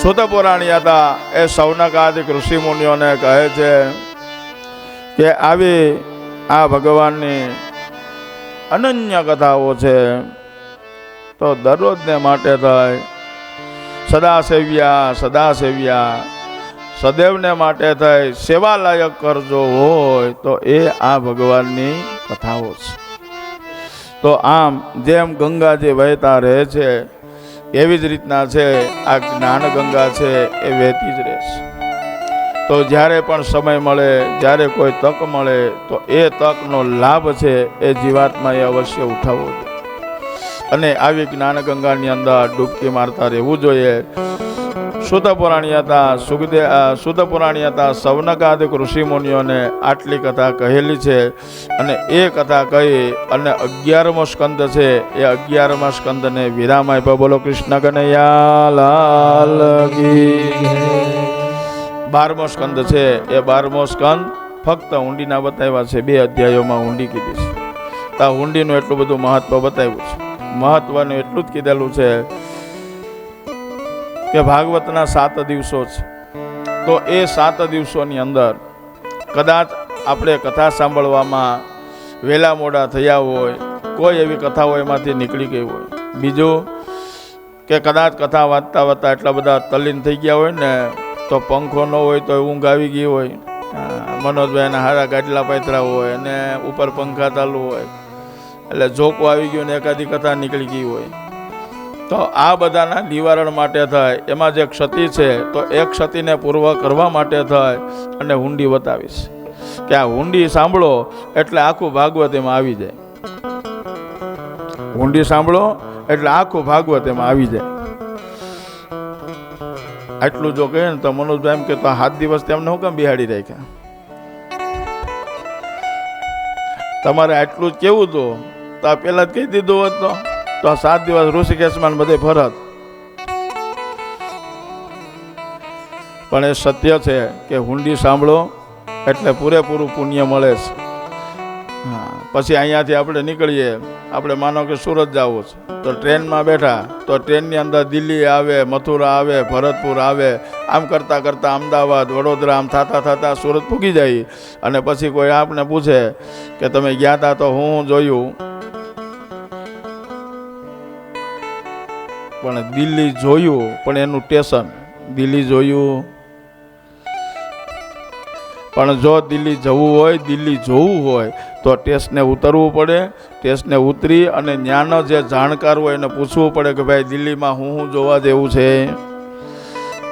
Speaker 1: સુત પુરાણી હતા એ સૌનકાદિક ઋષિ મુનિઓને કહે છે કે આવી આ ભગવાનની અનન્ય કથાઓ છે તો દરરોજને માટે થાય સદા સેવ્યા સદૈવને માટે થઈ સેવા લાયક કરજો હોય તો એ આ ભગવાનની કથાઓ છે. તો આમ જેમ ગંગાજી વહેતા રહે છે એવી જ રીતના છે આ જ્ઞાન ગંગા છે એ વહેતી જ રહેશે. તો જ્યારે પણ સમય મળે જ્યારે કોઈ તક મળે તો એ તકનો લાભ છે એ જીવાત્માએ અવશ્ય ઉઠાવવો જોઈએ અને આવી જ્ઞાન ગંગાની અંદર ડૂબકી મારતા રહેવું જોઈએ. સુત પુરાણી હતા સૌનકાદિક ઋષિ મુનિઓને આટલી કથા કહેલી છે અને એ કથા કહી અને 11મો સ્કંદ છે એ 11મા સ્કંદને વિરામ આપ્યો. બોલો કૃષ્ણ કનૈયા લાલ કી. 12મો સ્કંદ છે એ 12મો સ્કંદ ફક્ત ઊંડીના બતાવ્યા છે. 2 અધ્યાયોમાં ઊંડી કીધી છે. તો આ ઊંડીનું એટલું બધું મહત્વ બતાવ્યું છે. મહત્વનું એટલું જ કીધેલું છે કે ભાગવતના 7 દિવસો છે તો એ 7 દિવસોની અંદર કદાચ આપણે કથા સાંભળવામાં વહેલા મોડા થયા હોય, કોઈ એવી કથાઓ એમાંથી નીકળી ગઈ હોય, બીજું કે કદાચ કથા વાંચતા વાંચતા એટલા બધા તલ્લીન થઈ ગયા હોય ને તો પંખો ન હોય તો ઊંઘ આવી ગઈ હોય, મનોજભાઈના હારા ગાડલા પાથરા હોય અને ઉપર પંખા ચાલુ હોય એટલે જોકો આવી ગયો ને એકાદી કથા નીકળી ગઈ હોય. તો આ બધાના નિવારણ માટે થાય એમાં જે ક્ષતિ છે તો એ ક્ષતિને પૂર્વ કરવા માટે થાય અને હુંડી બતાવીશ કે આ હુંડી સાંભળો એટલે આખું ભાગવત એમાં આવી જાય. હુંડી સાંભળો એટલે આખું ભાગવત એમાં આવી જાય. આટલું જો કહે ને તો મનોજભાઈ એમ કે તો 7 દિવસ તેમને હું કેમ બિહાડી રાખ્યા? તમારે આટલું જ કેવું હતું તો આ પેલા જ કહી દીધું હોત તો આ 7 દિવસ ઋષિકેશમાં બધે ફરત. પણ એ સત્ય છે કે હુંડી સાંભળો એટલે પૂરેપૂરું પુણ્ય મળે છે. હા, પછી અહીંયાથી આપણે નીકળીએ, આપણે માનો કે સુરત જવું છે તો ટ્રેનમાં બેઠા તો ટ્રેનની અંદર દિલ્હી આવે, મથુરા આવે, ભરતપુર આવે, આમ કરતાં કરતાં અમદાવાદ, વડોદરા આમ થતાં સુરત પૂગી જાય અને પછી કોઈ આપણે પૂછે કે તમે ગયા હતા તો હું જોયું, પણ દિલ્હી જોયું પણ એનું સ્ટેશન દિલ્હી જોયું. પણ જો દિલ્હી જવું હોય, દિલ્હી જોવું હોય તો સ્ટેશને ઉતરવું પડે. સ્ટેશને ઉતરી અને ન્યાનો જે જાણકાર હોય એને પૂછવું પડે કે ભાઈ દિલ્હીમાં હું જોવા જેવું છે.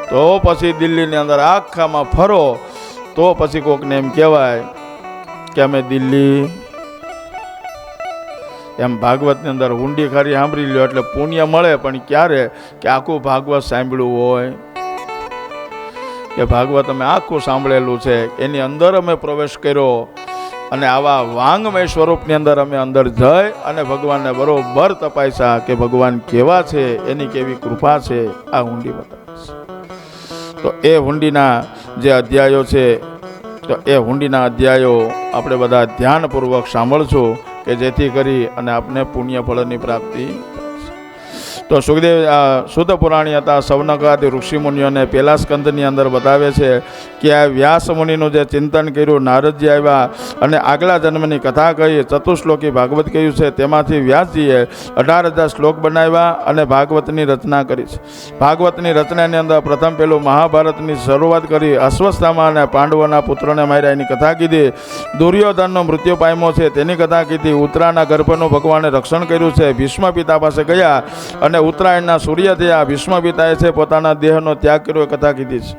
Speaker 1: તો પછી દિલ્હીની અંદર આખામાં ફરો તો પછી કોકને એમ કહેવાય કે અમે દિલ્હી. એમ ભાગવતની અંદર ઊંડી ખારી સાંભળી લ્યો એટલે પુણ્ય મળે. પણ ક્યારે કે આખું ભાગવત સાંભળ્યું હોય કે ભાગવત અમે આખું સાંભળેલું છે, એની અંદર અમે પ્રવેશ કર્યો અને આવા વાંગમય સ્વરૂપની અંદર અમે અંદર જઈ અને ભગવાનને બરોબર તપાસ્યા કે ભગવાન કેવા છે, એની કેવી કૃપા છે. આ ઊંડી બતાવે છે. તો એ ઊંડીના જે અધ્યાયો છે તો એ ઊંડીના અધ્યાયો આપણે બધા ધ્યાનપૂર્વક સાંભળશું કે જેથી કરી અને આપને પુણ્ય ફળની પ્રાપ્તિ. તો સુખદેવ સુત પુરાણી હતા સૌનકાદિ ઋષિ મુનિઓને પહેલા સ્કંદની અંદર બતાવે છે કે આ વ્યાસ મુનિનું જે ચિંતન કર્યું, નારદજી આવ્યા અને આગલા જન્મની કથા કહી, ચતુશ્લોકી ભાગવત કહ્યું છે, તેમાંથી વ્યાસજીએ 18,000 શ્લોક બનાવ્યા અને ભાગવતની રચના કરી છે. ભાગવતની રચનાની અંદર પ્રથમ પેલું મહાભારતની શરૂઆત કરી, અશ્વત્થામા અને પાંડવોના પુત્રોને માર્યા એની કથા કીધી, દુર્યોધનનો મૃત્યુ પામ્યો છે તેની કથા કીધી, ઉત્તરાના ગર્ભનું ભગવાને રક્ષણ કર્યું છે, ભીષ્મ પિતા પાસે ગયા અને ઉત્તરાયણના સૂર્ય થયા, ભીષ્મ પિતાએ છે પોતાના દેહનો ત્યાગ કર્યો એ કથા કીધી છે.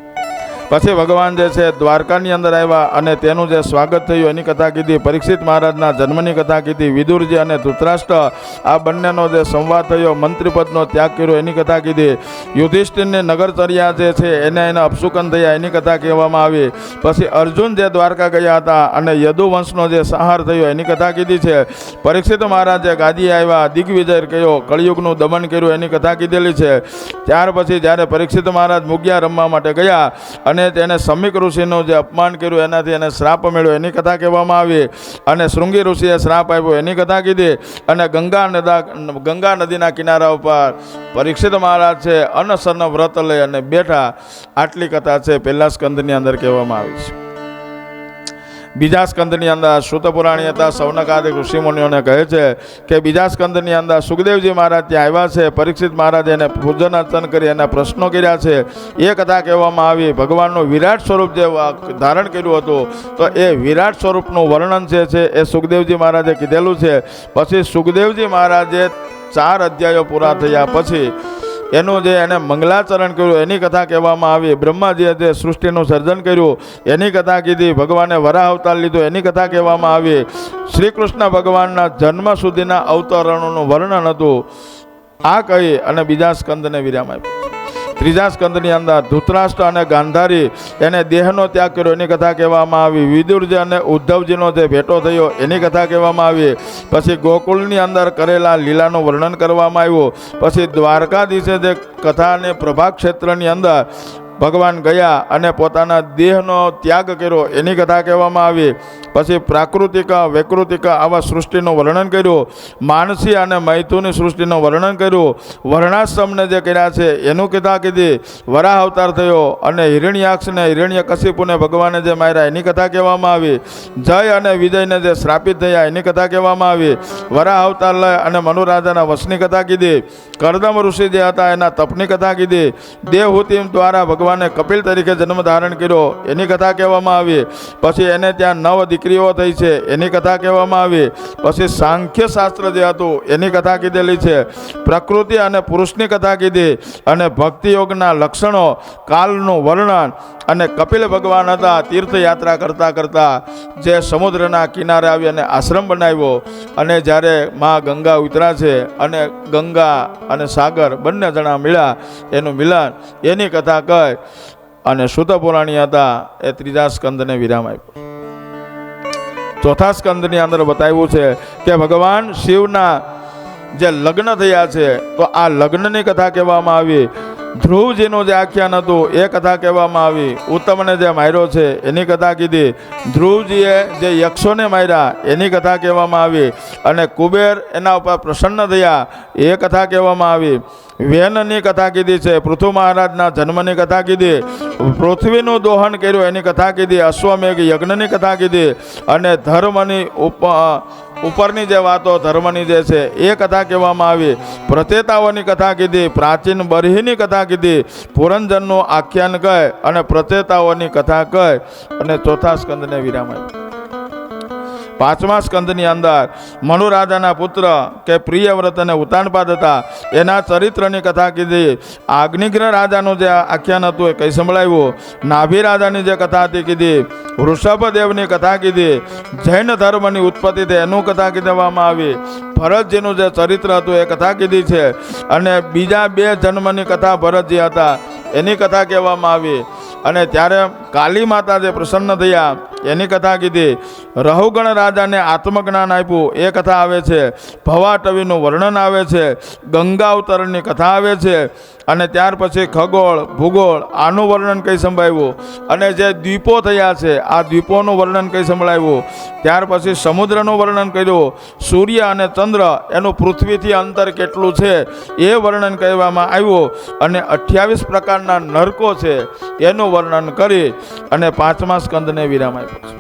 Speaker 1: પછી ભગવાન જે છે દ્વારકાની અંદર આવ્યા અને તેનું જે સ્વાગત થયું એની કથા કીધી. પરીક્ષિત મહારાજના જન્મની કથા કીધી. વિદુરજી અને ધૃતરાષ્ટ્ર આ બંનેનો જે સંવાદ થયો, મંત્રીપદનો ત્યાગ કર્યો એની કથા કીધી. યુધિષ્ઠિરને નગરચર્યા જે છે એને અપશુકન થયા એની કથા કહેવામાં આવી. પછી અર્જુન જે દ્વારકા ગયા હતા અને યદુવંશનો જે સંહાર થયો એની કથા કીધી છે. પરીક્ષિત મહારાજે ગાદી આવ્યા, દિગ્વિજય કર્યો, કળિયુગનું દમન કર્યું એની કથા કીધેલી છે. ત્યાર પછી જ્યારે પરીક્ષિત મહારાજ મુગિયા રમવા માટે ગયા અને તેને સમીક ઋષિનું જે અપમાન કર્યું એનાથી એને શ્રાપ મળ્યો એની કથા કહેવામાં આવી. અને શૃંગી ઋષિએ શ્રાપ આપ્યો એની કથા કીધી. અને ગંગા નદીના કિનારા ઉપર પરીક્ષિત મહારાજ છે અનશનનું વ્રત લઈ અને બેઠા. આટલી કથા છે પહેલા સ્કંદની અંદર કહેવામાં આવી છે. બીજા સ્કંદની અંદર સૂત પુરાણી હતા, સૌનકાદિક ઋષિમુનિઓને કહે છે કે બીજા સ્કંદની અંદર સુખદેવજી મહારાજ ત્યાં આવ્યા છે. પરીક્ષિત મહારાજે એને પૂજન અર્ચન કરી એના પ્રશ્નો કર્યા છે એ કથા કહેવામાં આવી. ભગવાનનું વિરાટ સ્વરૂપ જે ધારણ કર્યું હતું તો એ વિરાટ સ્વરૂપનું વર્ણન છે એ સુખદેવજી મહારાજે કીધેલું છે. પછી સુખદેવજી મહારાજે 4 અધ્યાયો પૂરા થયા પછી એનું જે એને મંગલાચરણ કર્યું એની કથા કહેવામાં આવી. બ્રહ્માજીએ જે સૃષ્ટિનું સર્જન કર્યું એની કથા કીધી. ભગવાને વરાહ અવતાર લીધો એની કથા કહેવામાં આવી. શ્રી કૃષ્ણ ભગવાનના જન્મ સુધીના અવતરણોનું વર્ણન હતું. આ કહી અને બીજા સ્કંદને વિરામ આપ્યો. ત્રીજા સ્કંદની અંદર ધૃતરાષ્ટ્ર અને ગાંધારી એને દેહનો ત્યાગ કર્યો એની કથા કહેવામાં આવી. વિદુરજી અને ઉદ્ધવજીનો જે ભેટો થયો એની કથા કહેવામાં આવી. પછી ગોકુળની અંદર કરેલા લીલાનું વર્ણન કરવામાં આવ્યું. પછી દ્વારકાધીશે જે કથા અને પ્રભાગ ક્ષેત્રની અંદર ભગવાન ગયા અને પોતાના દેહનો ત્યાગ કર્યો એની કથા કહેવામાં આવી. પછી પ્રાકૃતિક વૈકૃતિક આવા સૃષ્ટિનું વર્ણન કર્યું. માનસી અને મૈથુની સૃષ્ટિનું વર્ણન કર્યું. વર્ણાશ્રમને જે કર્યા છે એનું કથા કીધી. વરાહ અવતાર થયો અને હિરણ્યાક્ષને હિરણ્યકશિપુને ભગવાને જે માર્યા એની કથા કહેવામાં આવી. જય અને વિજયને જે શ્રાપિત થયા એની કથા કહેવામાં આવી. વરાહ અવતાર લઈ અને મનુરાજાના વશની કથા કીધી. કરદમ ઋષિ જે હતા એના તપની કથા કીધી. દેવહૂતિ દ્વારા ભગવાને કપિલ તરીકે જન્મ ધારણ કર્યો એની કથા કહેવામાં આવી. પછી એને ત્યાં 9 દીકરીઓ થઈ છે એની કથા કહેવામાં આવી. પછી સાંખ્ય શાસ્ત્ર જે હતું એની કથા કીધેલી છે. પ્રકૃતિ અને પુરુષની કથા કીધી. અને ભક્તિ યોગના લક્ષણો, કાલનું વર્ણન. અને કપિલ ભગવાન હતા તીર્થયાત્રા કરતાં કરતાં જે સમુદ્રના કિનારે આવી અને આશ્રમ બનાવ્યો. અને જ્યારે મા ગંગા ઉતરા છે અને ગંગા અને સાગર બંને જણા મળ્યા એનું મિલન એની કથા કહી અને સૂત પુરાણી હતા એ ત્રીજા સ્કંદને વિરામ આપ્યો. ચોથા સ્કંદની અંદર બતાવ્યું છે કે ભગવાન શિવના જે લગ્ન થયા છે તો આ લગ્નની કથા કહેવામાં આવી. ધ્રુવજીનું જે આખ્યાન હતું એ કથા કહેવામાં આવી. ઉત્તમને જે માર્યો છે એની કથા કીધી. ધ્રુવજીએ જે યક્ષોને માર્યા એની કથા કહેવામાં આવી. અને કુબેર એના ઉપર પ્રસન્ન થયા એ કથા કહેવામાં આવી. વેનની કથા કીધી છે. પૃથુ મહારાજના જન્મની કથા કીધી. પૃથ્વીનું દોહન કર્યું એની કથા કીધી. અશ્વમેઘ યજ્ઞની કથા કીધી. અને ધર્મની ઉપરની જે વાતો ધર્મની જે છે એ કથા કહેવામાં આવી. પ્રચેતાઓની કથા કીધી. પ્રાચીન બરહીની કથા કીધી. પુરંજનનું આખ્યાન કહે અને પ્રચેતાઓની કથા કહે અને ચોથા સ્કંદને વિરામ આપ્યો. પાંચમા સ્કંદની અંદર મનુરાજાના પુત્ર કે પ્રિયવ્રત અને ઉતાનપાદ હતા એના ચરિત્રની કથા કીધી. અગ્નિગ્રહ રાજાનું જે આખ્યાન હતું એ કઈ સંભળાવ્યું. નાભી રાજાની જે કથા હતી કીધી. વૃષભદેવની કથા કીધી. જૈન ધર્મની ઉત્પત્તિ થઈ એનું કથા કહેવામાં આવી. ભરતજીનું જે ચરિત્ર હતું એ કથા કીધી છે. અને બીજા 2 જન્મની કથા ભરતજી હતા એની કથા કહેવામાં આવી. અને ત્યારે કાલી માતા જે પ્રસન્ન થયા એની કથા કીધી. રહુગણ રાજાને આત્મજ્ઞાન આપ્યું એ કથા આવે છે. ભવાટવીનું વર્ણન આવે છે. ગંગા અવતરણની કથા આવે છે. અને ત્યાર પછી ખગોળ ભૂગોળ આનું વર્ણન કંઈ સંભળાવ્યું. અને જે દ્વીપો થયા છે આ દ્વીપોનું વર્ણન કંઈ સંભળાવ્યું. ત્યાર પછી સમુદ્રનું વર્ણન કર્યું. સૂર્ય અને ચંદ્ર એનું પૃથ્વીથી અંતર કેટલું છે એ વર્ણન કહેવામાં આવ્યું. અને 28 પ્રકારના નરકો છે એનું વર્ણન કરી અને પાંચમા સ્કંદને વિરામ આપ્યો છે.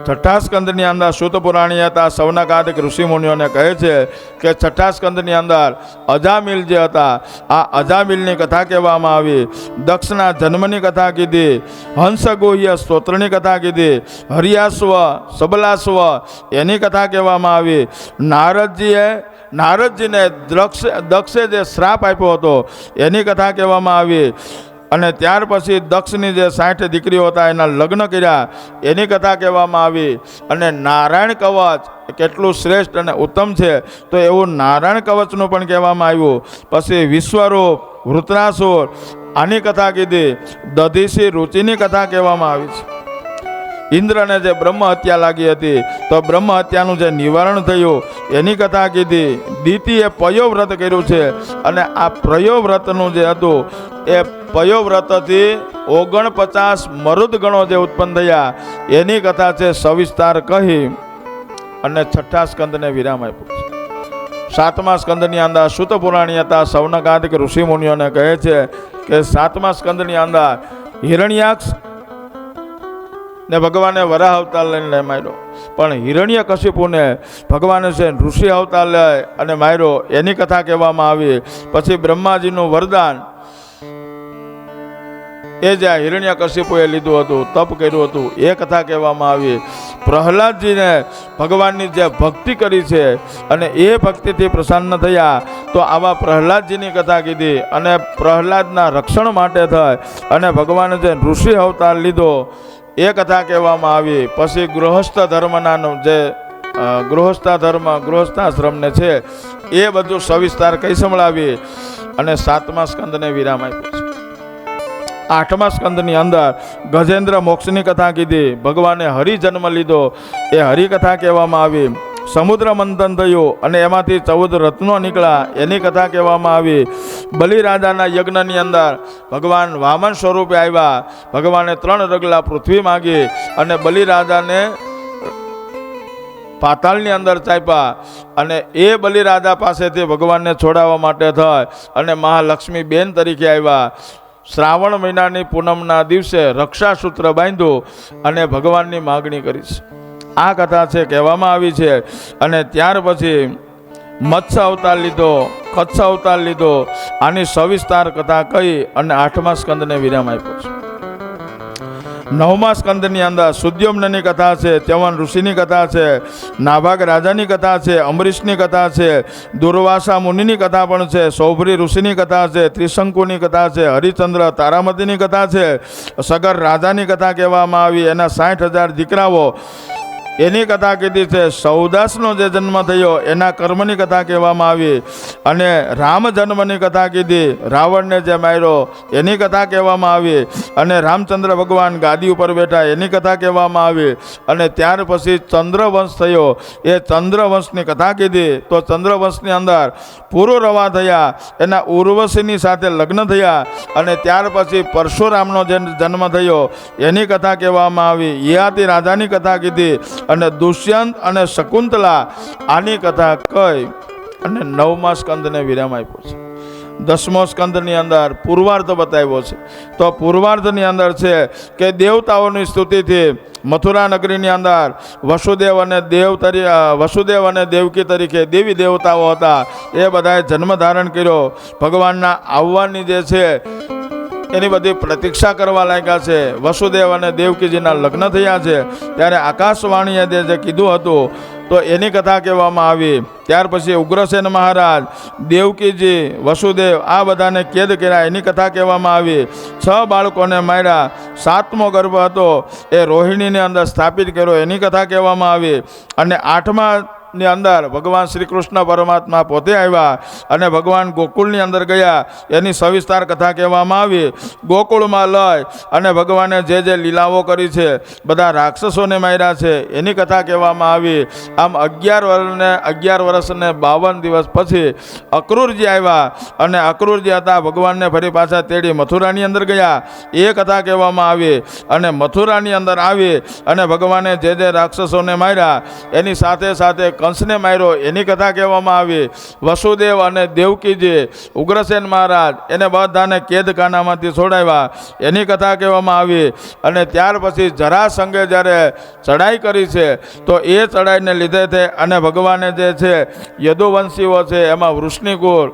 Speaker 1: છઠ્ઠા સ્કંદની અંદર સૂત પુરાણી હતા સૌનકાદિક ઋષિમુનિઓને કહે છે કે છઠ્ઠા સ્કંદની અંદર અજામિલ જે હતા આ અજામિલની કથા કહેવામાં આવી. દક્ષના જન્મની કથા કીધી. હંસગોહ્ય સ્તોત્રની કથા કીધી. હરિયાસ્વ સબલાસ્વ એની કથા કહેવામાં આવી. નારદજીને દક્ષે જે શ્રાપ આપ્યો હતો એની કથા કહેવામાં આવી. અને ત્યાર પછી દક્ષની જે 60 દીકરીઓ હતા એના લગ્ન કર્યા એની કથા કહેવામાં આવી. અને નારાયણ કવચ કેટલું શ્રેષ્ઠ અને ઉત્તમ છે તો એવું નારાયણ કવચનું પણ કહેવામાં આવ્યું. પછી વિશ્વરૂપ, વૃત્રાસુર આની કથા કીધી. દધીસી રુચિની કથા કહેવામાં આવી છે. ઇન્દ્રને જે બ્રહ્મ હત્યા લાગી હતી તો બ્રહ્મ હત્યાનું જે નિવારણ થયું એની કથા કીધી. દીતીએ પયોવ્રત કર્યું છે અને આ પ્રયોવ્રતનું જે હતું એ પયોવ્રતથી 49 મરુદ ગણો જે ઉત્પન્ન થયા એની કથા છે સવિસ્તાર કહી અને 6થા સ્કંદને વિરામ આપ્યો છે. 7મા સ્કંદની અંદર સૂત પુરાણી હતા સૌનકાદિક ઋષિ મુનિઓને કહે છે કે 7મા સ્કંદની અંદર હિરણ્યાક્ષ ને ભગવાને વરાહ અવતાર લઈને માર્યો, પણ હિરણ્ય કશિપુને ભગવાને છે ઋષિ અવતાર લઈ અને માર્યો એની કથા કહેવામાં આવી. પછી બ્રહ્માજીનું વરદાન એ જ્યાં હિરણ્ય કશિપુએ લીધું હતું, તપ કર્યું હતું એ કથા કહેવામાં આવી. પ્રહલાદજીને ભગવાનની જે ભક્તિ કરી છે અને એ ભક્તિથી પ્રસન્ન થયા તો આવા પ્રહલાદજીની કથા કીધી. અને પ્રહલાદના રક્ષણ માટે થઈ અને ભગવાને જે ઋષિ અવતાર લીધો એ કથા કહેવામાં આવી. પછી ગૃહસ્થ ધર્મના જે ગૃહસ્થાશ્રમને છે એ બધું સવિસ્તાર કઈ સંભળાવી અને 7મા સ્કંદને વિરામ આપ્યો છે. 8મા સ્કંદની અંદર ગજેન્દ્ર મોક્ષની કથા કીધી. ભગવાને હરિ જન્મ લીધો એ હરિકથા કહેવામાં આવી. સમુદ્ર મંથન થયું અને એમાંથી 14 રત્નો નીકળ્યા એની કથા કહેવામાં આવી. બલિરાજાના યજ્ઞની અંદર ભગવાન વામન સ્વરૂપે આવ્યા. ભગવાને 3 રગલા પૃથ્વી માગી અને બલિરાજાને પાતાળની અંદર ચાપ્યા અને એ બલિરાજા પાસેથી ભગવાનને છોડાવવા માટે થઈ અને મહાલક્ષ્મી બેન તરીકે આવ્યા. શ્રાવણ મહિનાની પૂનમના દિવસે રક્ષાસૂત્ર બાંધ્યું અને ભગવાનની માગણી કરી છે. આ કથા છે કહેવામાં આવી છે. અને ત્યાર પછી મત્સ્ય અવતાર લીધો, કચ્છ અવતાર લીધો. આની સવિસ્તાર કથા કહી અને 8મા સ્કંદને વિરામ આપ્યો છે. 9મા સ્કંદની અંદર સુદ્યોમ્નની કથા છે, ચ્યવન ઋષિની કથા છે, નાભાગ રાજાની કથા છે, અમરીશની કથા છે, દુર્વાસા મુનિની કથા પણ છે, સૌભરી ઋષિની કથા છે, ત્રિશંકુની કથા છે, હરિચંદ્ર તારામતીની કથા છે, સગર રાજાની કથા કહેવામાં આવી. એના 60,000 દીકરાઓ એની કથા કીધી છે. સૌદાસનો જે જન્મ થયો એના કર્મની કથા કહેવામાં આવી. અને રામ જન્મની કથા કીધી. રાવણને જે માર્યો એની કથા કહેવામાં આવી. અને રામચંદ્ર ભગવાન ગાદી ઉપર બેઠા એની કથા કહેવામાં આવી. અને ત્યાર પછી ચંદ્રવંશ થયો એ ચંદ્રવંશની કથા કીધી. તો ચંદ્રવંશની અંદર પુરુરવા થયા, એના ઉર્વશીની સાથે લગ્ન થયા. અને ત્યાર પછી પરશુરામનો જે જન્મ થયો એની કથા કહેવામાં આવી. યયાતિ રાજાની કથા કીધી. અને દુષ્યંત અને શકુંતલા આની કથા કહી અને 9મા સ્કંદને વિરામ આપ્યો છે. 10મો સ્કંદની અંદર પૂર્વાર્ધ બતાવ્યો છે. તો પૂર્વાર્ધની અંદર છે કે દેવતાઓની સ્તુતિથી મથુરા નગરીની અંદર વસુદેવ અને દેવકી તરીકે દેવી દેવતાઓ હતા એ બધાએ જન્મ ધારણ કર્યો. ભગવાનના આવવાની જે છે એની બધી પ્રતીક્ષા કરવા લાગ્યા છે. વસુદેવ અને દેવકીજીના લગ્ન થયા છે ત્યારે આકાશવાણીએ જે કીધું હતું તો એની કથા કહેવામાં આવી. ત્યાર પછી ઉગ્રસેન મહારાજ, દેવકીજી, વસુદેવ આ બધાને કેદ કર્યા એની કથા કહેવામાં આવી. 6 બાળકોને માર્યા. 7મો ગર્ભ હતો એ રોહિણીની અંદર સ્થાપિત કર્યો એની કથા કહેવામાં આવી. અને 8મા ની અંદર ભગવાન શ્રી કૃષ્ણ પરમાત્મા પોતે આવ્યા અને ભગવાન ગોકુળની અંદર ગયા એની સવિસ્તાર કથા કહેવામાં આવી. ગોકુળમાં લઈ અને ભગવાને જે લીલાઓ કરી છે, બધા રાક્ષસોને માર્યા છે એની કથા કહેવામાં આવી. આમ 11 વર્ષ ને 52 દિવસ પછી અક્રૂરજી આવ્યા અને અક્રૂરજી હતા ભગવાનને ફરી પાછા તેડી મથુરાની અંદર ગયા એ કથા કહેવામાં આવી. અને મથુરાની અંદર આવી અને ભગવાને જે રાક્ષસોને માર્યા એની સાથે સાથે કંસને માર્યો એની કથા કહેવામાં આવી. વસુદેવ અને દેવકીજી, ઉગ્રસેન મહારાજ એને બધાને કેદખાનામાંથી છોડાવ્યા એની કથા કહેવામાં આવી. અને ત્યાર પછી જરાસંઘે જ્યારે ચડાઈ કરી છે તો એ ચડાઈને લીધે છે અને ભગવાને જે છે યદુવંશીઓ છે એમાં વૃષ્ણિકુળ,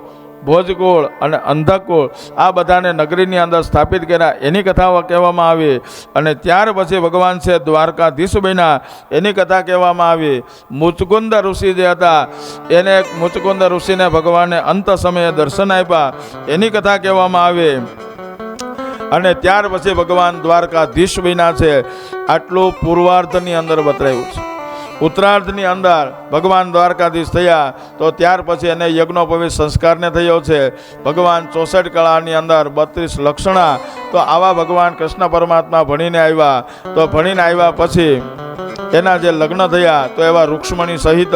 Speaker 1: ભોજકુળ અને અંધકુળ આ બધાને નગરીની અંદર સ્થાપિત કર્યા એની કથાઓ કહેવામાં આવી. અને ત્યાર પછી ભગવાન છે દ્વારકાધીશ બન્યા એની કથા કહેવામાં આવી. મુચકુંદ ઋષિ જે હતા એને મુચકુંદ ઋષિને ભગવાને અંત સમયે દર્શન આપ્યા એની કથા કહેવામાં આવી. અને ત્યાર પછી ભગવાન દ્વારકાધીશ બન્યા છે. આટલું પૂર્વાર્ધની અંદર બતાવ્યું છે. ઉત્તરાર્ધની અંદર ભગવાન દ્વારકાધીશ થયા તો ત્યાર પછી એને યજ્ઞોપવિત સંસ્કારને થયો છે. ભગવાન 64 કળાની અંદર 32 લક્ષણા. તો આવા ભગવાન કૃષ્ણ પરમાત્મા ભણીને આવ્યા. તો ભણીને આવ્યા પછી એના જે લગ્ન થયા તો એવા રૂક્ષ્મણી સહિત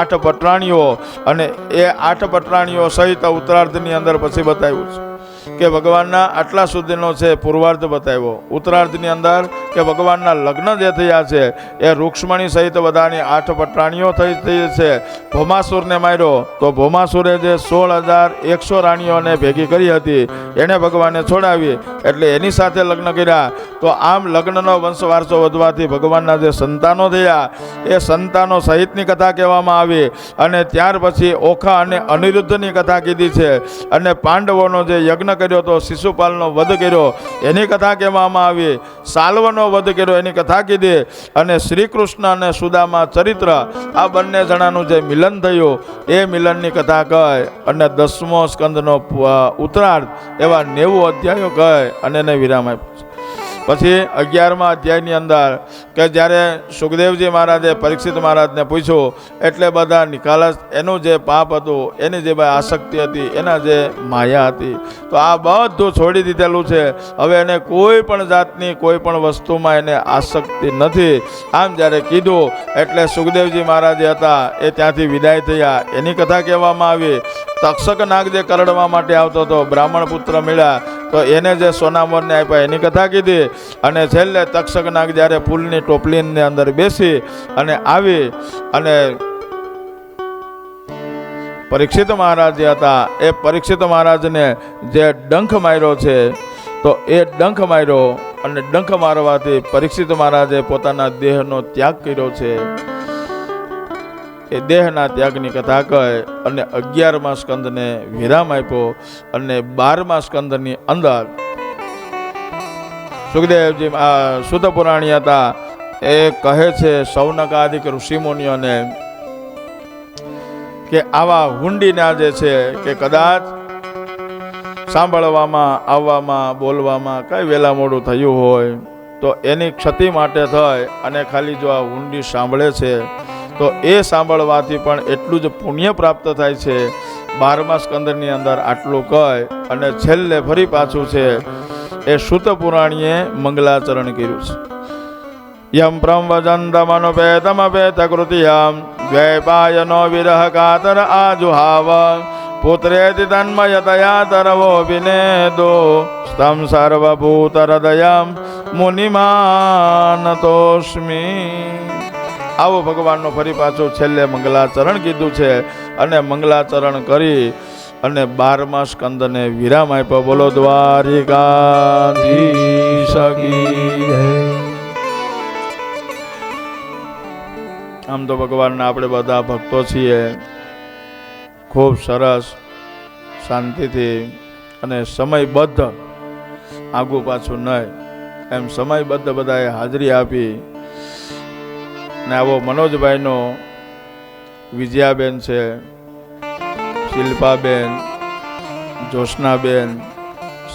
Speaker 1: 8 પટરાણીઓ, અને એ 8 પટરાણીઓ સહિત ઉત્તરાર્ધની અંદર પછી બતાવ્યું છે કે ભગવાનના આટલા સુધીનો છે પૂર્વાર્ધ બતાવ્યો. ઉત્તરાર્ધની અંદર કે ભગવાનના લગ્ન જે થયા છે એ રૂક્ષ્મણી સહિત બધાની 8 પટરાણીઓ થઈ છે. ભૌમાસુરને માર્યો તો ભૌમાસુરે જે 16,100 રાણીઓને ભેગી કરી હતી એણે ભગવાને છોડાવી, એટલે એની સાથે લગ્ન કર્યા. તો આમ લગ્નનો વંશ વારસો વધવાથી ભગવાનના જે સંતાનો થયા એ સંતાનો સહિતની કથા કહેવામાં આવી. અને ત્યાર પછી ઓખા અને અનિરુદ્ધની કથા કીધી છે. અને પાંડવોનો જે યજ્ઞ કર્યો તો શિશુપાલનો વધ કર્યો એની કથા કહેવામાં આવી. સાલ્વનો વધ કર્યો એની કથા કીધી. અને શ્રી કૃષ્ણ અને સુદામા ચરિત્ર આ બંને જણાનું જે મિલન થયું એ મિલનની કથા કહે. અને 10મો સ્કંદનો ઉત્તરાર્ધ એવા 90 અધ્યાયો કહે અને એને વિરામ આપ્યો. પછી 11મા અધ્યાયની અંદર કે જ્યારે સુખદેવજી મહારાજે પરીક્ષિત મહારાજને પૂછ્યું એટલે બધા નિકાલસ એનું જે પાપ હતું, એની જે આસક્તિ હતી, એના જે માયા હતી, તો આ બધું છોડી દીધેલું છે. હવે એને કોઈ પણ જાતની કોઈ પણ વસ્તુમાં એને આસક્તિ નથી. આમ જ્યારે કીધું એટલે સુખદેવજી મહારાજે હતા એ ત્યાંથી વિદાય થયા. એની કથા કહેવામાં આવી. તક્ષક નાગ જે કરડવા માટે આવતો હતો, બ્રાહ્મણ પુત્ર મળ્યા તો એને જે સોનામોરને આપ્યા એની કથા કીધી. અને છેલ્લે તક્ષક નાગ જ્યારે ફૂલની ટોપલીની અંદર બેસી અને આવી અને પરીક્ષિત મહારાજ જે હતા એ પરીક્ષિત મહારાજને જે ડંખ માર્યો છે તો એ ડંખ માર્યો, અને ડંખ મારવાથી પરીક્ષિત મહારાજે પોતાના દેહનો ત્યાગ કર્યો છે. એ દેહના ત્યાગની કથા કહે. અને 11મા સ્કંદને વિરામ આપ્યો. અને 12મા સ્કંદની અંદર સુખદેવજી સુત પુરાણી હતા એ કહે છે સૌનકાદિક ઋષિમુનિઓને કે આવા હુંડીના જે છે કે કદાચ સાંભળવામાં, આવવામાં, બોલવામાં કઈ વેલા મોડું થયું હોય તો એની ક્ષતિ માટે થાય. અને ખાલી જો આ હુંડી સાંભળે છે તો એ સાંભળવાથી પણ એટલું જ પુણ્ય પ્રાપ્ત થાય છે. 12મા સ્કંદની અંદર આટલું કહે. અને છેલ્લે ફરી પાછું છે એ સુત પુરાણીએ મંગલાચરણ કર્યું છે. યમ પ્રમવજંતમનુપેતમપેત કૃતિયમ દ્વૈપાયનો વિરહ કાતર આજુહાવ પુત્રેતિ તન્મયતયા તરવો વિનેદો સ્તમ સર્વભૂત હૃદયમ મુનિમાનતોસ્મી. આવો ભગવાનનો ફરી પાછું છેલ્લે મંગલાચરણ કીધું છે. અને મંગલાચરણ કરી અને 12મા સ્કંદને વિરામ આપ્યો. બોલો દ્વારિકાધીશ કી જય. આમ તો ભગવાનના આપણે બધા ભક્તો છીએ. ખૂબ સરસ શાંતિથી અને સમયબદ્ધ, આગુ પાછું નહીં એમ સમયબદ્ધ બધાએ હાજરી આપી. ને આવો મનોજભાઈનો વિજયાબેન છે, શિલ્પાબેન, જોશનાબેન,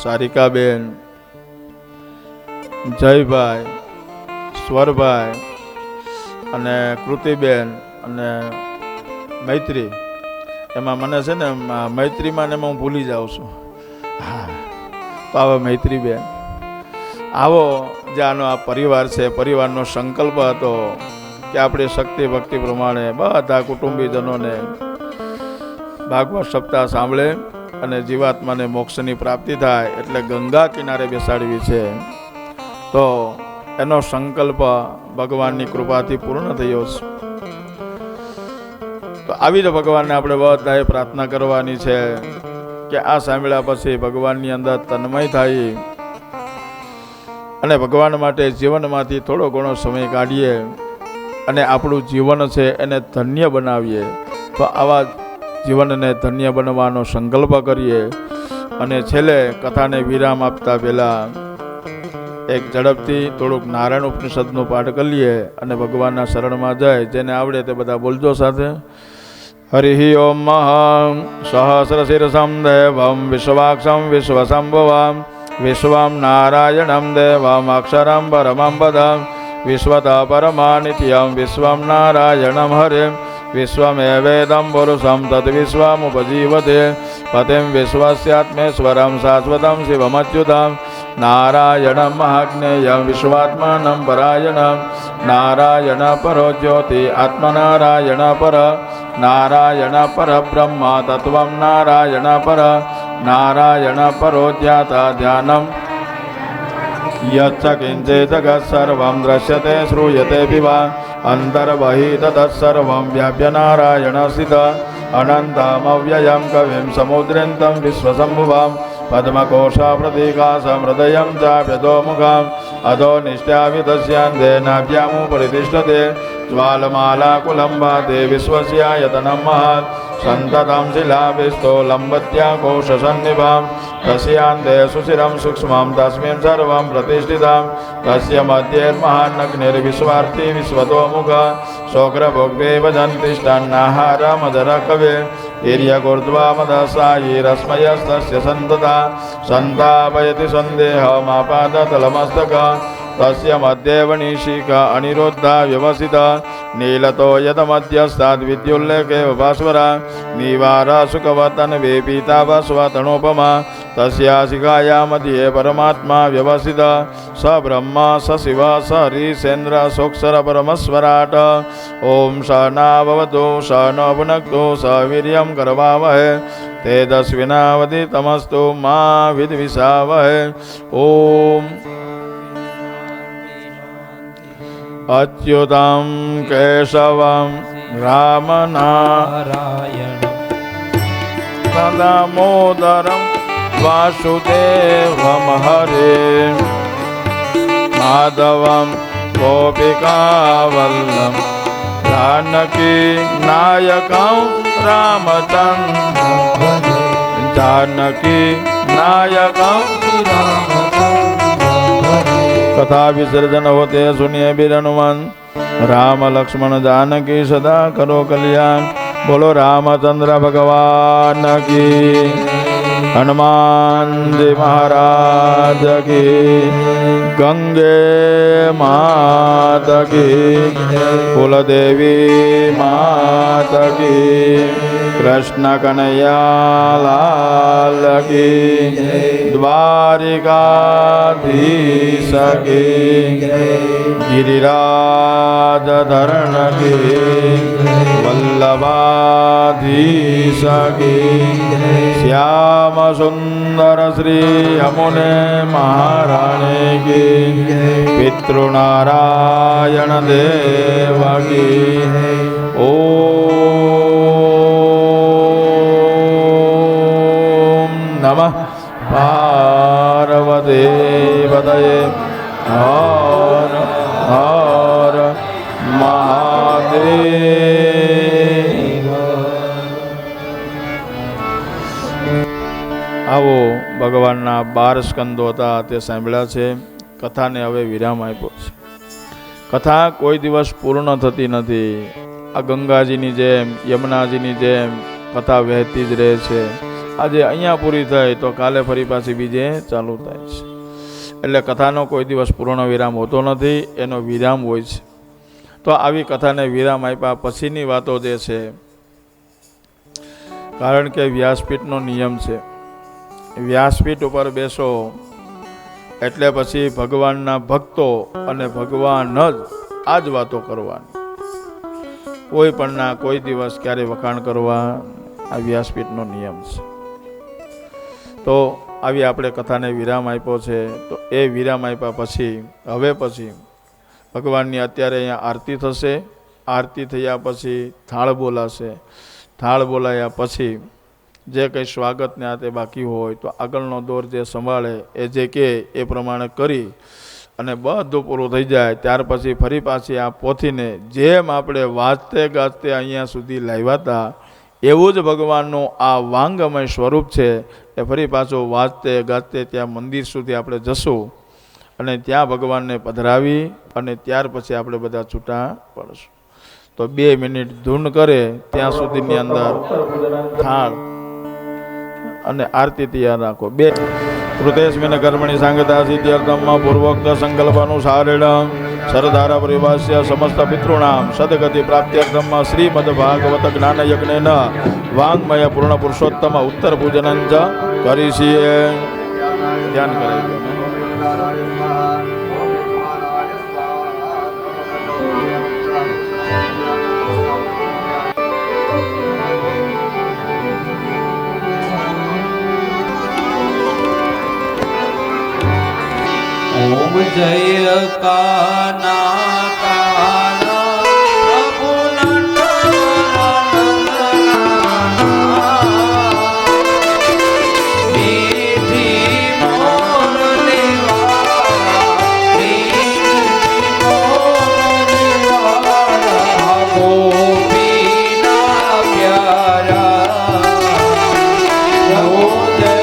Speaker 1: સારિકાબેન, જયભાઈ, સ્વરભાઈ અને કૃતિબેન અને મૈત્રી. એમાં મને છે ને મૈત્રીમાં ને એમાં હું ભૂલી જાઉં છું. હા, તો આવો મૈત્રીબેન, આવો જે આનો આ પરિવાર છે, પરિવારનો સંકલ્પ હતો કે આપણી શક્તિ ભક્તિ પ્રમાણે બધા કુટુંબીજનોને ભાગવત સપ્તાહ સાંભળે અને જીવાત્માને મોક્ષની પ્રાપ્તિ થાય એટલે ગંગા કિનારે બેસાડવી છે. તો એનો સંકલ્પ ભગવાનની કૃપાથી પૂર્ણ થયો છે. તો આવી જ ભગવાનને આપણે બધાએ પ્રાર્થના કરવાની છે કે આ સાંભળ્યા પછી ભગવાનની અંદર તન્મય થાય અને ભગવાન માટે જીવનમાંથી થોડો ઘણો સમય કાઢીએ અને આપણું જીવન છે એને ધન્ય બનાવીએ. તો આવા જીવનને ધન્ય બનવાનો સંકલ્પ કરીએ. અને છેલ્લે કથાને વિરામ આપતા પહેલાં એક ઝડપથી થોડુંક નારાયણ ઉપનિષદનો પાઠ કરીએ અને ભગવાનના શરણમાં જાય. જેને આવડે તે બધા બોલજો સાથે. હરિ ઓમ સહસ્ર શિરસમ દેવમ વિશ્વાક્ષમ વિશ્વસંભવમ વિશ્વમ નારાયણમ દેવમ અક્ષરમ પરમં પદમ વિશ્વતઃ પરમાનિત્યમ વિશ્વમ નારાયણમ હરિમ વિશ્વમેવેદં પુરુષમ તદ્વિશ્વમુપજીવતે પતિમ વિશ્વસ્યાત્મેશ્વરમ શાશ્વતમ શિવમચ્યુતમ નારાયણમ મહાજ્ઞેયમ વિશ્વાત્માનમ પરાયણમ નારાયણ પરો જ્યોતિ આત્મનારાયણ પર નારાયણ પરબ્રહ્મ તત્વમ નારાયણ પરો ધ્યાતા ધ્યાનમ યચ્ચ કિંચિત જગત્સર્વં દ્રશ્યતે શ્રૂયતે વિવા અંતર્બહિઃ તત્સર્વં વ્યાપ્ય નારાયણ સ્થિત અનંતમવ્યયં કવિં સમુદ્રન્तं વિશ્વસંભુવં પદ્મકોશા પ્રતીકાસં હૃદયં ચાપ્યધોમુખં અધો નિષ્ઠાવિતસ્યાન્તે નાભ્યામુપરિતિષ્ઠતે જ્વાલમાલાકુલંબાતે વિશ્વસ્યાયતनं મહत् સંતतं શિલાભિસ્તો લંબત્યા કોશસન્નિભાં તસ્યાન્તે સુશિરં સૂક્ષ્મં તસ્મિन् સર્વં પ્રતિષ્ઠિतं તસ્ય મધ્યેર્મહાન્નગ્નિર્વિશ્વાર્થી વિશ્વતોમુખ શોક્રભોગ્ભે ભજન્તિષ્ઠન્નાહારમદરકવે તિર્યગુર્ध्वामदसायि रश्मयस्तस्य सन्तता सन्तापयति सन्देहमापादतलमस्तक तस्य मध्ये वणिशिखा अनिरुद्धा व्यवसिता नीलतो यतमध्यस्ताद्विद्युल्लेखे भास्वरा निवार सुखवतन्वे पीतावस्वतनोपमा तस्या शिखाया मध्ये परमात्मा व्यवसित स ब्रह्म स शिव स हरिसेन्द्र सोऽक्षर परमस्वराट ओम स नाभवतु स न भुनक्तु स वीर्यं करवावहे तेजस्विनावधितमस्तु मा विद्विषावहे। ओम अच्युतं केशवं रामनारायणं दामोदरं वासुदेवं हरे माधवं गोपिकावल्लभं जानकी नायकं रामचन्द्रं जानकी नायकं कथा विसर्जन होते सुनिए बीर हनुमान राम लक्ष्मण जानकी सदा करो कल्याण। बोलो रामचंद्र भगवान की हनुमान जी महाराज की गंगे मात की कुलदेवी मात की कृष्ण कन्हैया लाल की द्वारिकाधीश की गिरिराज धरण की वल्लभाधीश की श्याम सुंदर श्री यमुने महारानी की पितृनारायण देव की ओम नमः पार्वती पतये हर हर महादेव। આવો ભગવાનના 12 સ્કંદો હતા તે સાંભળ્યા છે. કથાને હવે વિરામ આપ્યો છે. કથા કોઈ દિવસ પૂર્ણ થતી નથી. આ ગંગાજીની જેમ યમુનાજીની જેમ કથા વહેતી જ રહે છે. આજે અહીંયા પૂરી થાય તો કાલે ફરી પાછી બીજે ચાલુ થાય છે. એટલે કથાનો કોઈ દિવસ પૂર્ણ વિરામ હોતો નથી, એનો વિરામ હોય છે. તો આવી કથાને વિરામ આપ્યા પછીની વાતો જે છે, કારણ કે વ્યાસપીઠનો નિયમ છે, વ્યાસપીઠ ઉપર બેસો એટલે પછી ભગવાનના ભક્તો અને ભગવાન જ આ જ વાતો કરવાની, કોઈ પણના કોઈ દિવસ ક્યારે વખાણ કરવા, આ વ્યાસપીઠનો નિયમ છે. તો આવી આપણે કથાને વિરામ આપ્યો છે. તો એ વિરામ આપ્યા પછી હવે પછી ભગવાનની અત્યારે અહીંયા આરતી થશે. આરતી થયા પછી થાળ બોલાશે. થાળ બોલાયા પછી જે કંઈ સ્વાગતને આ તે બાકી હોય તો આગળનો દોર જે સંભાળે એ જે કહે એ પ્રમાણે કરી અને બધું પૂરું થઈ જાય ત્યાર પછી ફરી પાછી આ પોથીને જેમ આપણે વાંચતે ગાજતે અહીંયા સુધી લાવ્યા હતા એવું જ ભગવાનનું આ વાંગમય સ્વરૂપ છે. એ ફરી પાછું વાંચતે ગાજતે ત્યાં મંદિર સુધી આપણે જશું અને ત્યાં ભગવાનને પધરાવી અને ત્યાર પછી આપણે બધા છૂટા પડશું. તો 2 મિનિટ ધૂન કરે ત્યાં સુધીની અંદર થાળ અને આરતી તૈયાર રાખો. 2 કૃતેસ્મિન કર્મણિ સાંગતા સિદ્ધ્યર્થમ પૂર્વોક્ત સંકલ્પાનુસારેણ સરદાર પરિવાસ્ય સમસ્ત પિતॄણામ સદગતિ પ્રાપ્ત્યર્થમ શ્રીમદ ભાગવત જ્ઞાન યજ્ઞેન વાંગ્મય પૂર્ણ પુરુષોત્તમ ઉત્તર પૂજનં ચ કરીશીએ. ધ્યાન કરાવી દો.
Speaker 2: ઓમ જય કાના કાના પ્રભુ મીઠી મોરલી વાળા ગોપીના પ્યારા પ્રભુ જય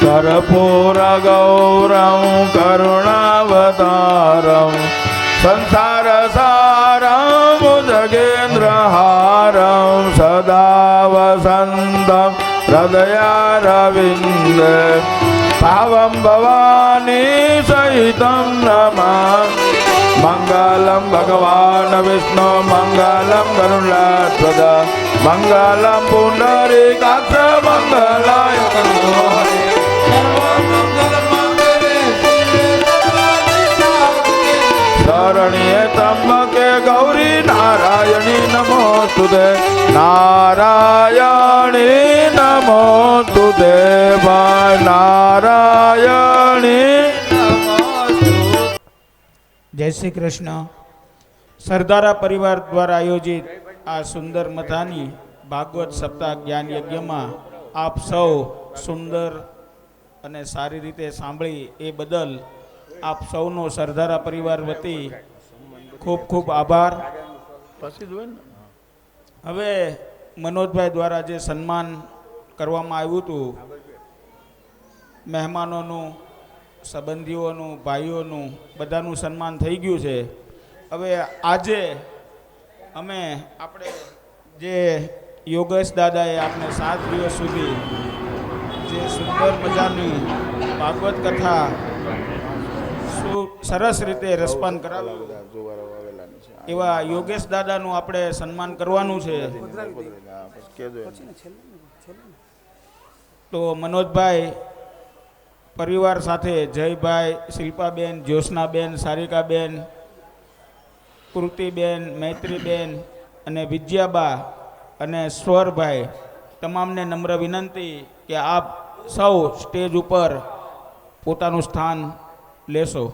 Speaker 1: कर्पूर गौरं करुणावतारं संसार सारं भुजगेन्द्रहारं सदा वसन्तं हृदयारविन्दे भावं भवानी सहितं नमामि. मंगलम भगवान विष्णु मंगलम गरुडाध्वज मंगलम पुंडरीकाक्ष मंगलाय तनोहरे शरण्ये त्र्यंबके गौरी नारायणी नमोस्तुते नारायणी नमोस्तुते भाई नारायणी.
Speaker 3: જય શ્રી કૃષ્ણ. સરદારા પરિવાર દ્વારા આયોજિત આ સુંદર મથાની ભાગવત સપ્તાહ જ્ઞાન યજ્ઞમાં આપ સૌ સુંદર અને સારી રીતે સાંભળી એ બદલ આપ સૌનો સરદારા પરિવાર વતી ખૂબ ખૂબ આભાર. હવે મનોજભાઈ દ્વારા જે સન્માન કરવામાં આવ્યું હતું મહેમાનોનું, સંબંધીઓનું, ભાઈઓનું બધાનું સન્માન થઈ ગયું છે. હવે આજે અમે આપણે જે યોગેશ દાદાએ આપણે 7 દિવસ સુધી જે સુંદર મજાની ભાગવત કથા સરસ રીતે રસપાન કરાવ્યું એવા યોગેશ દાદાનું આપણે સન્માન કરવાનું છે. તો મનોજભાઈ પરિવાર સાથે જયભાઈ, શિલ્પાબેન, જ્યોત્સનાબેન, સારિકાબેન, કૃતિબેન, મૈત્રીબેન અને વિજયાબા અને સ્વરભાઈ તમામને નમ્ર વિનંતી કે આપ સૌ સ્ટેજ ઉપર પોતાનું સ્થાન લેશો.